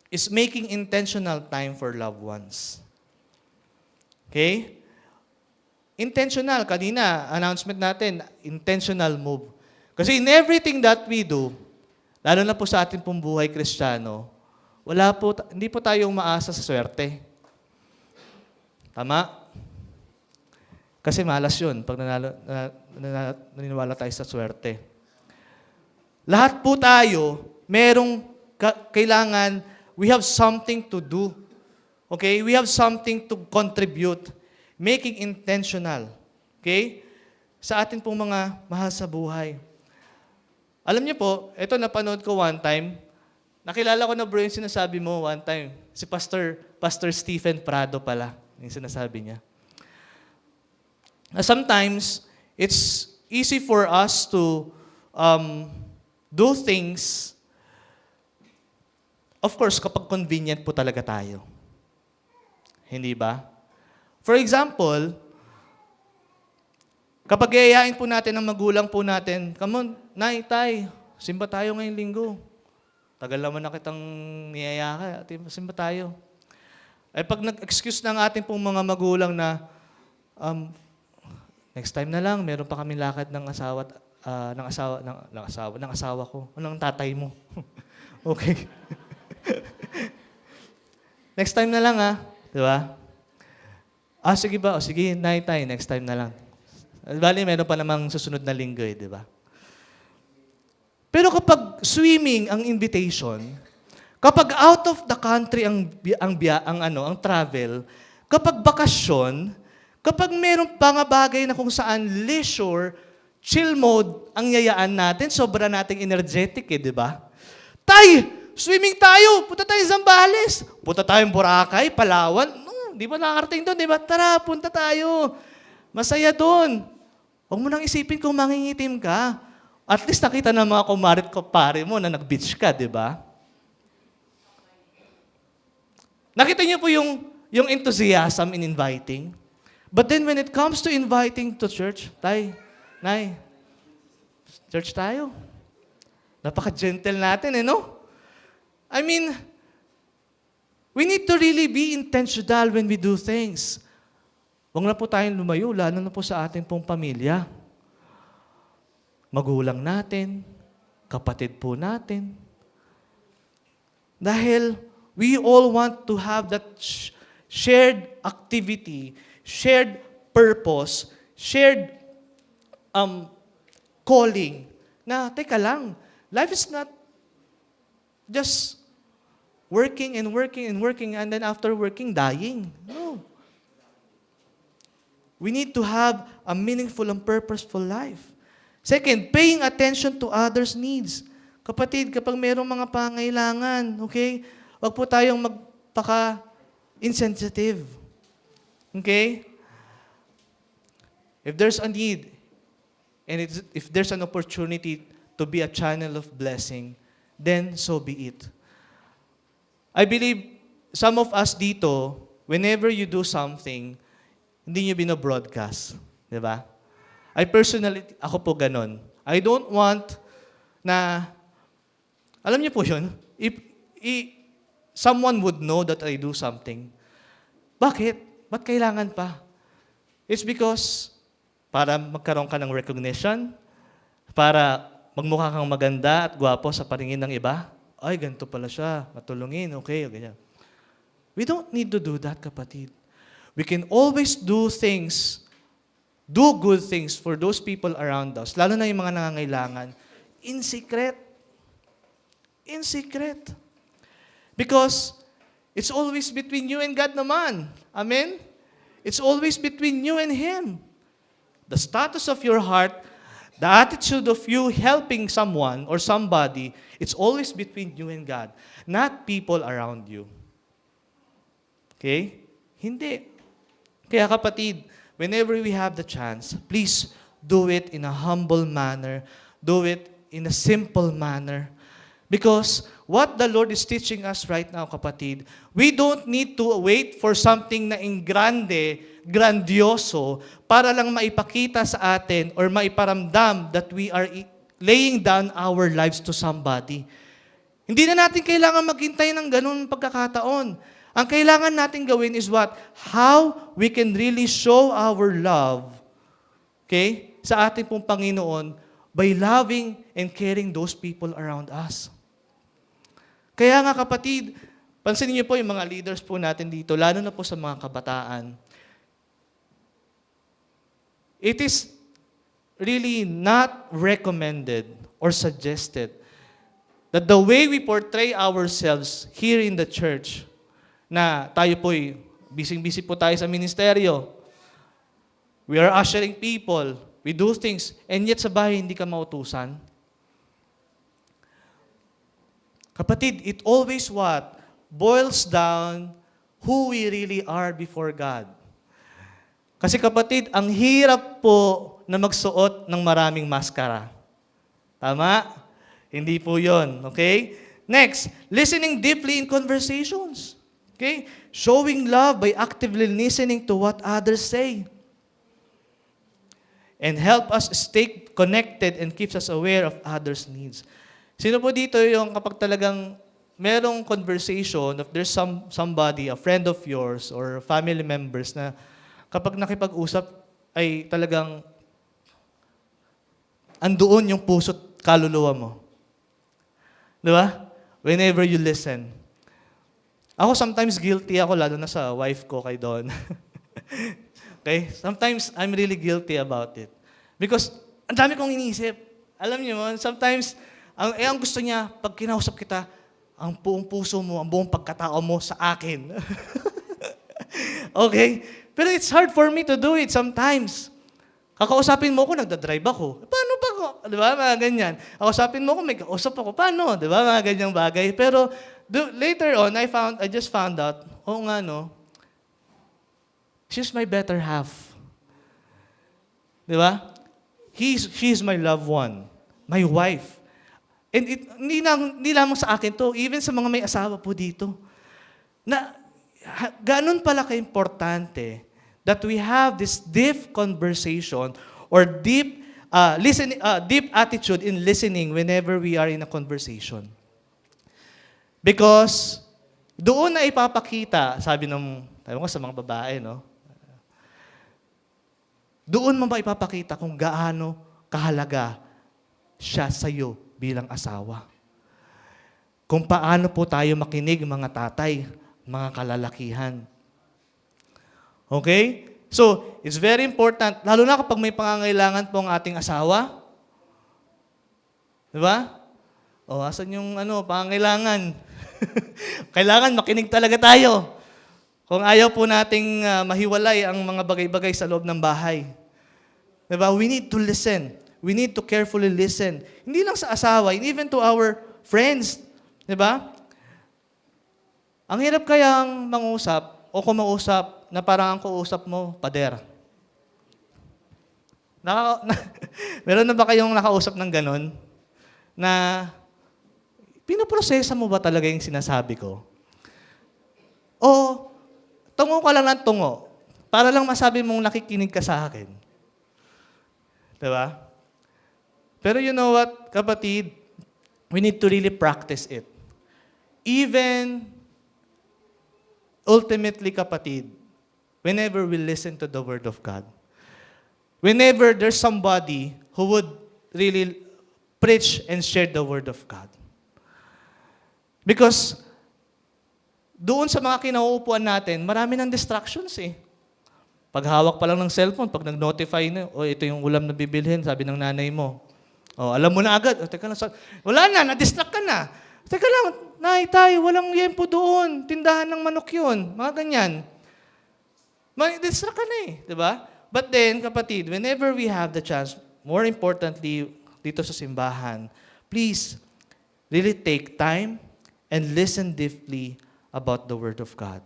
is making intentional time for loved ones. Okay? Intentional. Kanina, announcement natin, intentional move. Kasi in everything that we do, lalo na po sa ating pong buhay Kristiyano, hindi po tayong maasa sa swerte. Tama? Kasi malas yun pag naniniwala tayo sa swerte. Lahat po tayo, merong kailangan, we have something to do. Okay? We have something to contribute. Making intentional. Okay? Sa atin pong mga mahal sa buhay. Alam niyo po, ito napanood ko one time. Nakilala ko na bro yung sinasabi mo one time. Si Pastor Stephen Prado pala. Yung sinasabi niya. Sometimes, it's easy for us to do things. Of course, kapag convenient po talaga tayo. Hindi ba? For example, kapag yayain po natin ang magulang po natin, come on, nay, tay, simba tayo ngayong linggo. Tagal naman na kitang niyayaka, simba tayo. Ay pag nag-excuse ng ating pong mga magulang na, next time na lang, meron pa kami lakad ng asawa ko, o ng tatay mo. Okay. Next time na lang, di ba? Sige ba? Sige, night time, next time na lang. Bali, meron pa namang susunod na linggo, di ba? Pero kapag swimming ang invitation, kapag out of the country ang travel, kapag bakasyon, kapag meron pa nga bagay na kung saan leisure, chill mode ang yayaan natin, sobra nating energetic, di ba? Tay, swimming tayo, punta tayo Zambales, punta tayong Boracay, Palawan, di ba nakakarating doon, di ba? Tara, punta tayo. Masaya doon. Huwag mo nang isipin kung mangingitim ka. At least nakita ng mga kumarit ko pare mo na nag-beach ka, di ba? Nakita niyo po yung enthusiasm in inviting. But then when it comes to inviting to church, tay, nay, church tayo. Napaka-gentle natin, no? I mean, we need to really be intentional when we do things. Huwag na po tayong lumayo, lalo na po sa ating pong pamilya. Magulang natin, kapatid po natin. Dahil we all want to have that shared activity, shared purpose, shared calling. Na, teka lang, life is not just working and working and working and then after working, dying. No. We need to have a meaningful and purposeful life. Second, paying attention to others' needs. Kapatid, kapag mayroong mga pangailangan, okay, wag po tayong magpaka-insensitive. Okay? If there's a need, and if there's an opportunity to be a channel of blessing, then so be it. I believe some of us dito, whenever you do something, hindi nyo binobroadcast. Di ba? I personally, ako po ganon. I don't want na, alam niyo po yun, if someone would know that I do something, bakit? Ba't kailangan pa? It's because para magkaroon ka ng recognition, para magmukha kang maganda at gwapo sa paningin ng iba. Ay, ganito pala siya, matulungin, okay, o ganyan. We don't need to do that, kapatid. We can always do good things for those people around us, lalo na yung mga nangangailangan, in secret. In secret. Because it's always between you and God naman. Amen? It's always between you and Him. The status of your heart, the attitude of you helping someone or somebody, it's always between you and God, not people around you. Okay? Hindi. Kaya kapatid, whenever we have the chance, please do it in a humble manner. Do it in a simple manner. Because what the Lord is teaching us right now, kapatid, we don't need to wait for something na grandioso, para lang maipakita sa atin or maiparamdam that we are laying down our lives to somebody. Hindi na natin kailangan maghintay ng ganun pagkakataon. Ang kailangan natin gawin is what? How we can really show our love, okay, sa ating pong Panginoon by loving and caring those people around us. Kaya nga kapatid, pansinin niyo po yung mga leaders po natin dito, lalo na po sa mga kabataan. It is really not recommended or suggested that the way we portray ourselves here in the church, na tayo po'y busy-busy po tayo sa ministeryo. We are ushering people. We do things. And yet sa bahay, hindi ka mautusan. Kapatid, it always what? Boils down who we really are before God. Kasi kapatid, ang hirap po na magsuot ng maraming maskara. Tama? Hindi po yon. Okay? Next, listening deeply in conversations. Okay? Showing love by actively listening to what others say. And help us stay connected and keeps us aware of others' needs. Sino po dito yung kapag talagang merong conversation, if there's somebody, a friend of yours or family members na kapag nakipag-usap ay talagang andoon yung puso't kaluluwa mo. Di ba? Whenever you listen. Ako sometimes guilty ako, lalo na sa wife ko kay Don. Okay? Sometimes I'm really guilty about it. Because ang dami kong iniisip. Alam niyo mo, sometimes, ang gusto niya, pag kinausap kita, ang buong puso mo, ang buong pagkatao mo sa akin. Okay? Pero it's hard for me to do it sometimes. Kakausapin mo ako, nagdadrive ako. Paano ba ako? Di ba? Mga ganyan. Kakausapin mo ako, may kausap ako. Paano? Di ba? Mga ganyang bagay. Pero later on, I just found out, nga no, she's my better half. Di ba? She's my loved one. My wife. And hindi lamang sa akin to, even sa mga may asawa po dito. Na, ganun pala ka-importante that we have this deep conversation or deep attitude in listening whenever we are in a conversation. Because doon na ipapakita, sabi ko sa mga babae, no? Doon mo ba ipapakita kung gaano kahalaga siya sa iyo bilang asawa? Kung paano po tayo makinig, mga tatay, mga kalalakihan. Okay? So, it's very important, lalo na kapag may pangangailangan po ang ating asawa. Di ba? O, asan yung pangangailangan? Kailangan makinig talaga tayo. Kung ayaw po nating mahiwalay ang mga bagay-bagay sa loob ng bahay. Diba? We need to listen. We need to carefully listen. Hindi lang sa asawa, even to our friends. Diba? Ang hirap kayang mangusap o kumausap na parang ang kuusap mo, pader. Meron na ba kayong nakausap ng ganon? Na pinoprosesa mo ba talaga yung sinasabi ko? O tungo ka lang ng tungo para lang masabi mong nakikinig ka sa akin. Diba? Pero you know what, kapatid? We need to really practice it. Even, ultimately, kapatid, whenever we listen to the Word of God, whenever there's somebody who would really preach and share the Word of God. Because, doon sa mga kinauupuan natin, marami ng distractions eh. Paghawak pa lang ng cellphone, pag nag-notify na, ito yung ulam na bibilhin, sabi ng nanay mo. Alam mo na agad. Teka lang, wala na, na-distract ka na. Teka lang, nay, tay, walang yempo doon. Tindahan ng manok yun. Mga ganyan. Distract ka na eh. Diba? But then, kapatid, whenever we have the chance, more importantly, dito sa simbahan, please, really take time and listen deeply about the Word of God.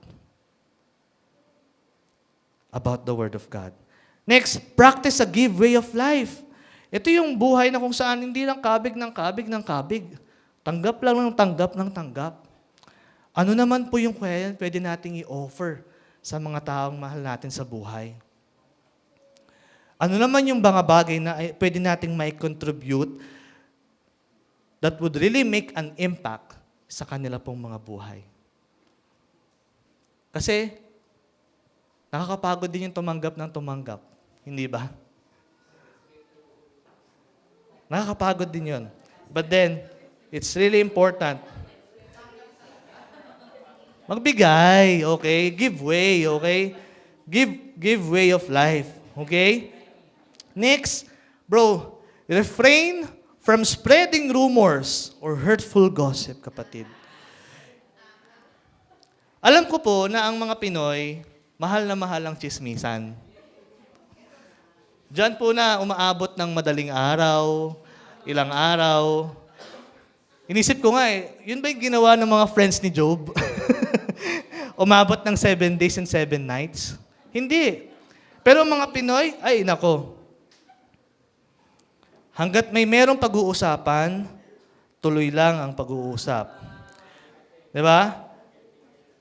About the Word of God. Next, practice a give way of life. Ito yung buhay na kung saan hindi lang kabig ng kabig ng kabig. Tanggap lang ng tanggap ng tanggap. Ano naman po yung pwede nating i-offer sa mga taong mahal natin sa buhay? Ano naman yung mga bagay na pwede nating mai-contribute that would really make an impact sa kanila pong mga buhay? Kasi, nakakapagod din yung tumanggap ng tumanggap. Hindi ba? Nakakapagod din yun. But then, it's really important. Magbigay, okay? Give way, okay? Give way of life, okay? Next, bro, refrain from spreading rumors or hurtful gossip, kapatid. Alam ko po na ang mga Pinoy, mahal na mahal ang tsismisan. Diyan po na umaabot ng madaling araw, ilang araw. Inisip ko nga yun ba yung ginawa ng mga friends ni Job? Umabot ng 7 days and 7 nights? Hindi. Pero mga Pinoy, ay nako. Hanggat may merong pag-uusapan, tuloy lang ang pag-uusap. Diba?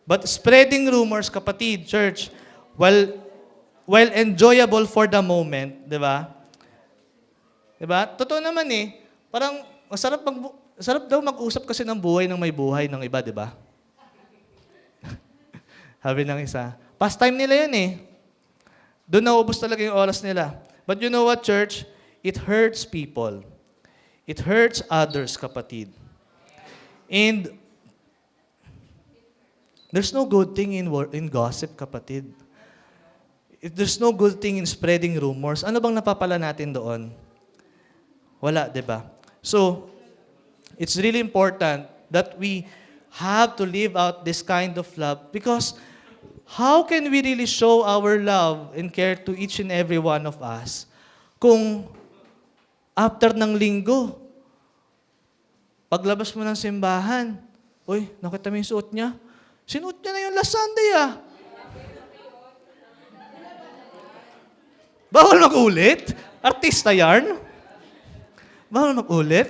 But spreading rumors, kapatid, church, while enjoyable for the moment, di ba? Di ba? Totoo naman parang masarap daw mag-usap kasi ng buhay ng may buhay ng iba, di ba? Sabi ng isa. Pastime nila yun Doon naubos talaga yung oras nila. But you know what, church? It hurts people. It hurts others, kapatid. And there's no good thing in gossip, kapatid. There's no good thing in spreading rumors. Ano bang napapala natin doon? Wala, di ba? So, it's really important that we have to live out this kind of love because how can we really show our love and care to each and every one of us kung after ng linggo, paglabas mo ng simbahan, uy, nakita mo yung suot niya? Sinuot niya na yung last Sunday Bawal mag-ulit? Artista yarn? Bawal mag-ulit?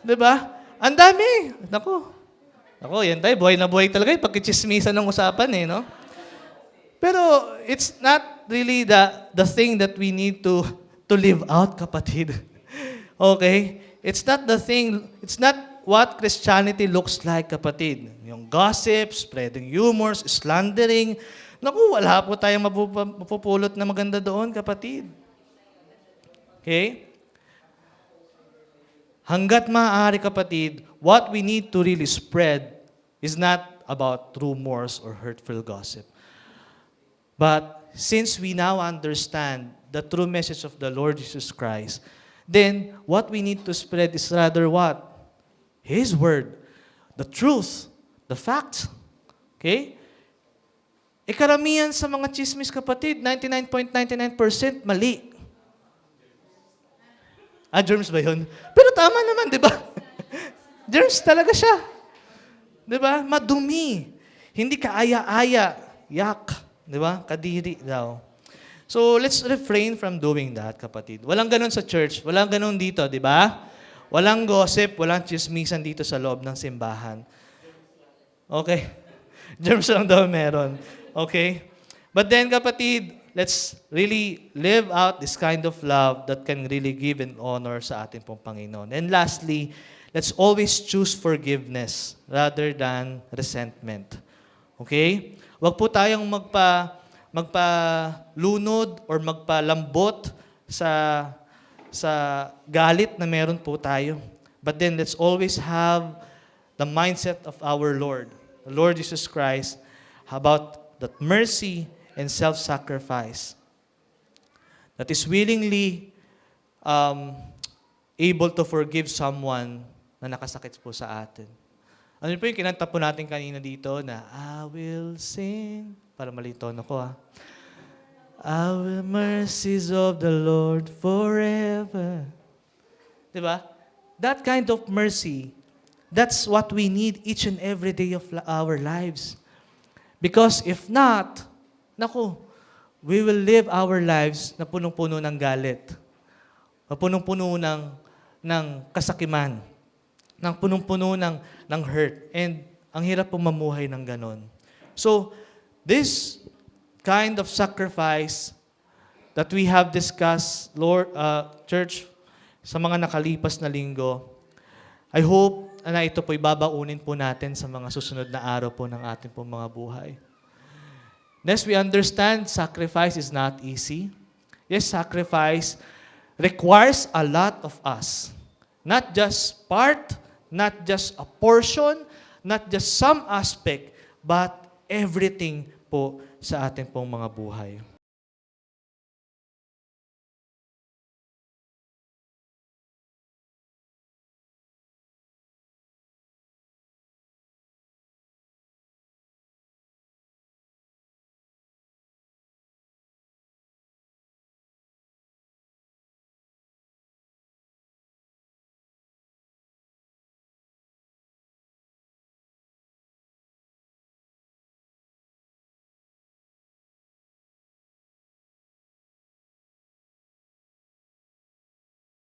Diba? Ang dami. Naku, yan tayo. Buhay na buhay talaga. Pagkichismisan ng usapan no? Pero it's not really the thing that we need to live out, kapatid. Okay? It's not the thing, it's not what Christianity looks like, kapatid. Yung gossip, spreading humors, slandering. Naku, wala po tayong mapupulot na maganda doon, kapatid. Okay? Hanggat maaari, kapatid, what we need to really spread is not about rumors or hurtful gossip. But since we now understand the true message of the Lord Jesus Christ, then what we need to spread is rather what? His word, the truth, the facts. Okay? Karamihan sa mga chismis, kapatid, 99.99% mali. Germs ba yun? Pero tama naman, di ba? Germs talaga siya. Di ba? Madumi. Hindi kaaya-aya. Yak. Di ba? Kadiri daw. So, let's refrain from doing that, kapatid. Walang ganun sa church. Walang ganun dito, di ba? Walang gossip, walang chismisan dito sa loob ng simbahan. Okay? Germs lang daw meron. Okay? But then, kapatid, let's really live out this kind of love that can really give and honor sa ating pong Panginoon. And lastly, let's always choose forgiveness rather than resentment. Okay? Huwag po tayong magpalunod or magpalambot sa galit na meron po tayo. But then let's always have the mindset of our Lord, the Lord Jesus Christ, about that mercy and self-sacrifice that is willingly able to forgive someone na nakasakit po sa atin. Ano po yung kinanta po natin kanina dito na I will sing, para mali tono ko I will mercies of the Lord forever. Diba? That kind of mercy, that's what we need each and every day of our lives. Because if not, naku, we will live our lives na punong-puno ng galit, na punong-puno ng kasakiman, ng punong-puno ng hurt. And ang hirap po mamuhay ng ganon. So, this kind of sacrifice that we have discussed, Lord, Church, sa mga nakalipas na linggo, I hope na ito po'y babaunin po natin sa mga susunod na araw po ng ating po mga buhay. Next, we understand sacrifice is not easy. Yes, sacrifice requires a lot of us. Not just part, not just a portion, not just some aspect, but everything po sa ating pong mga buhay.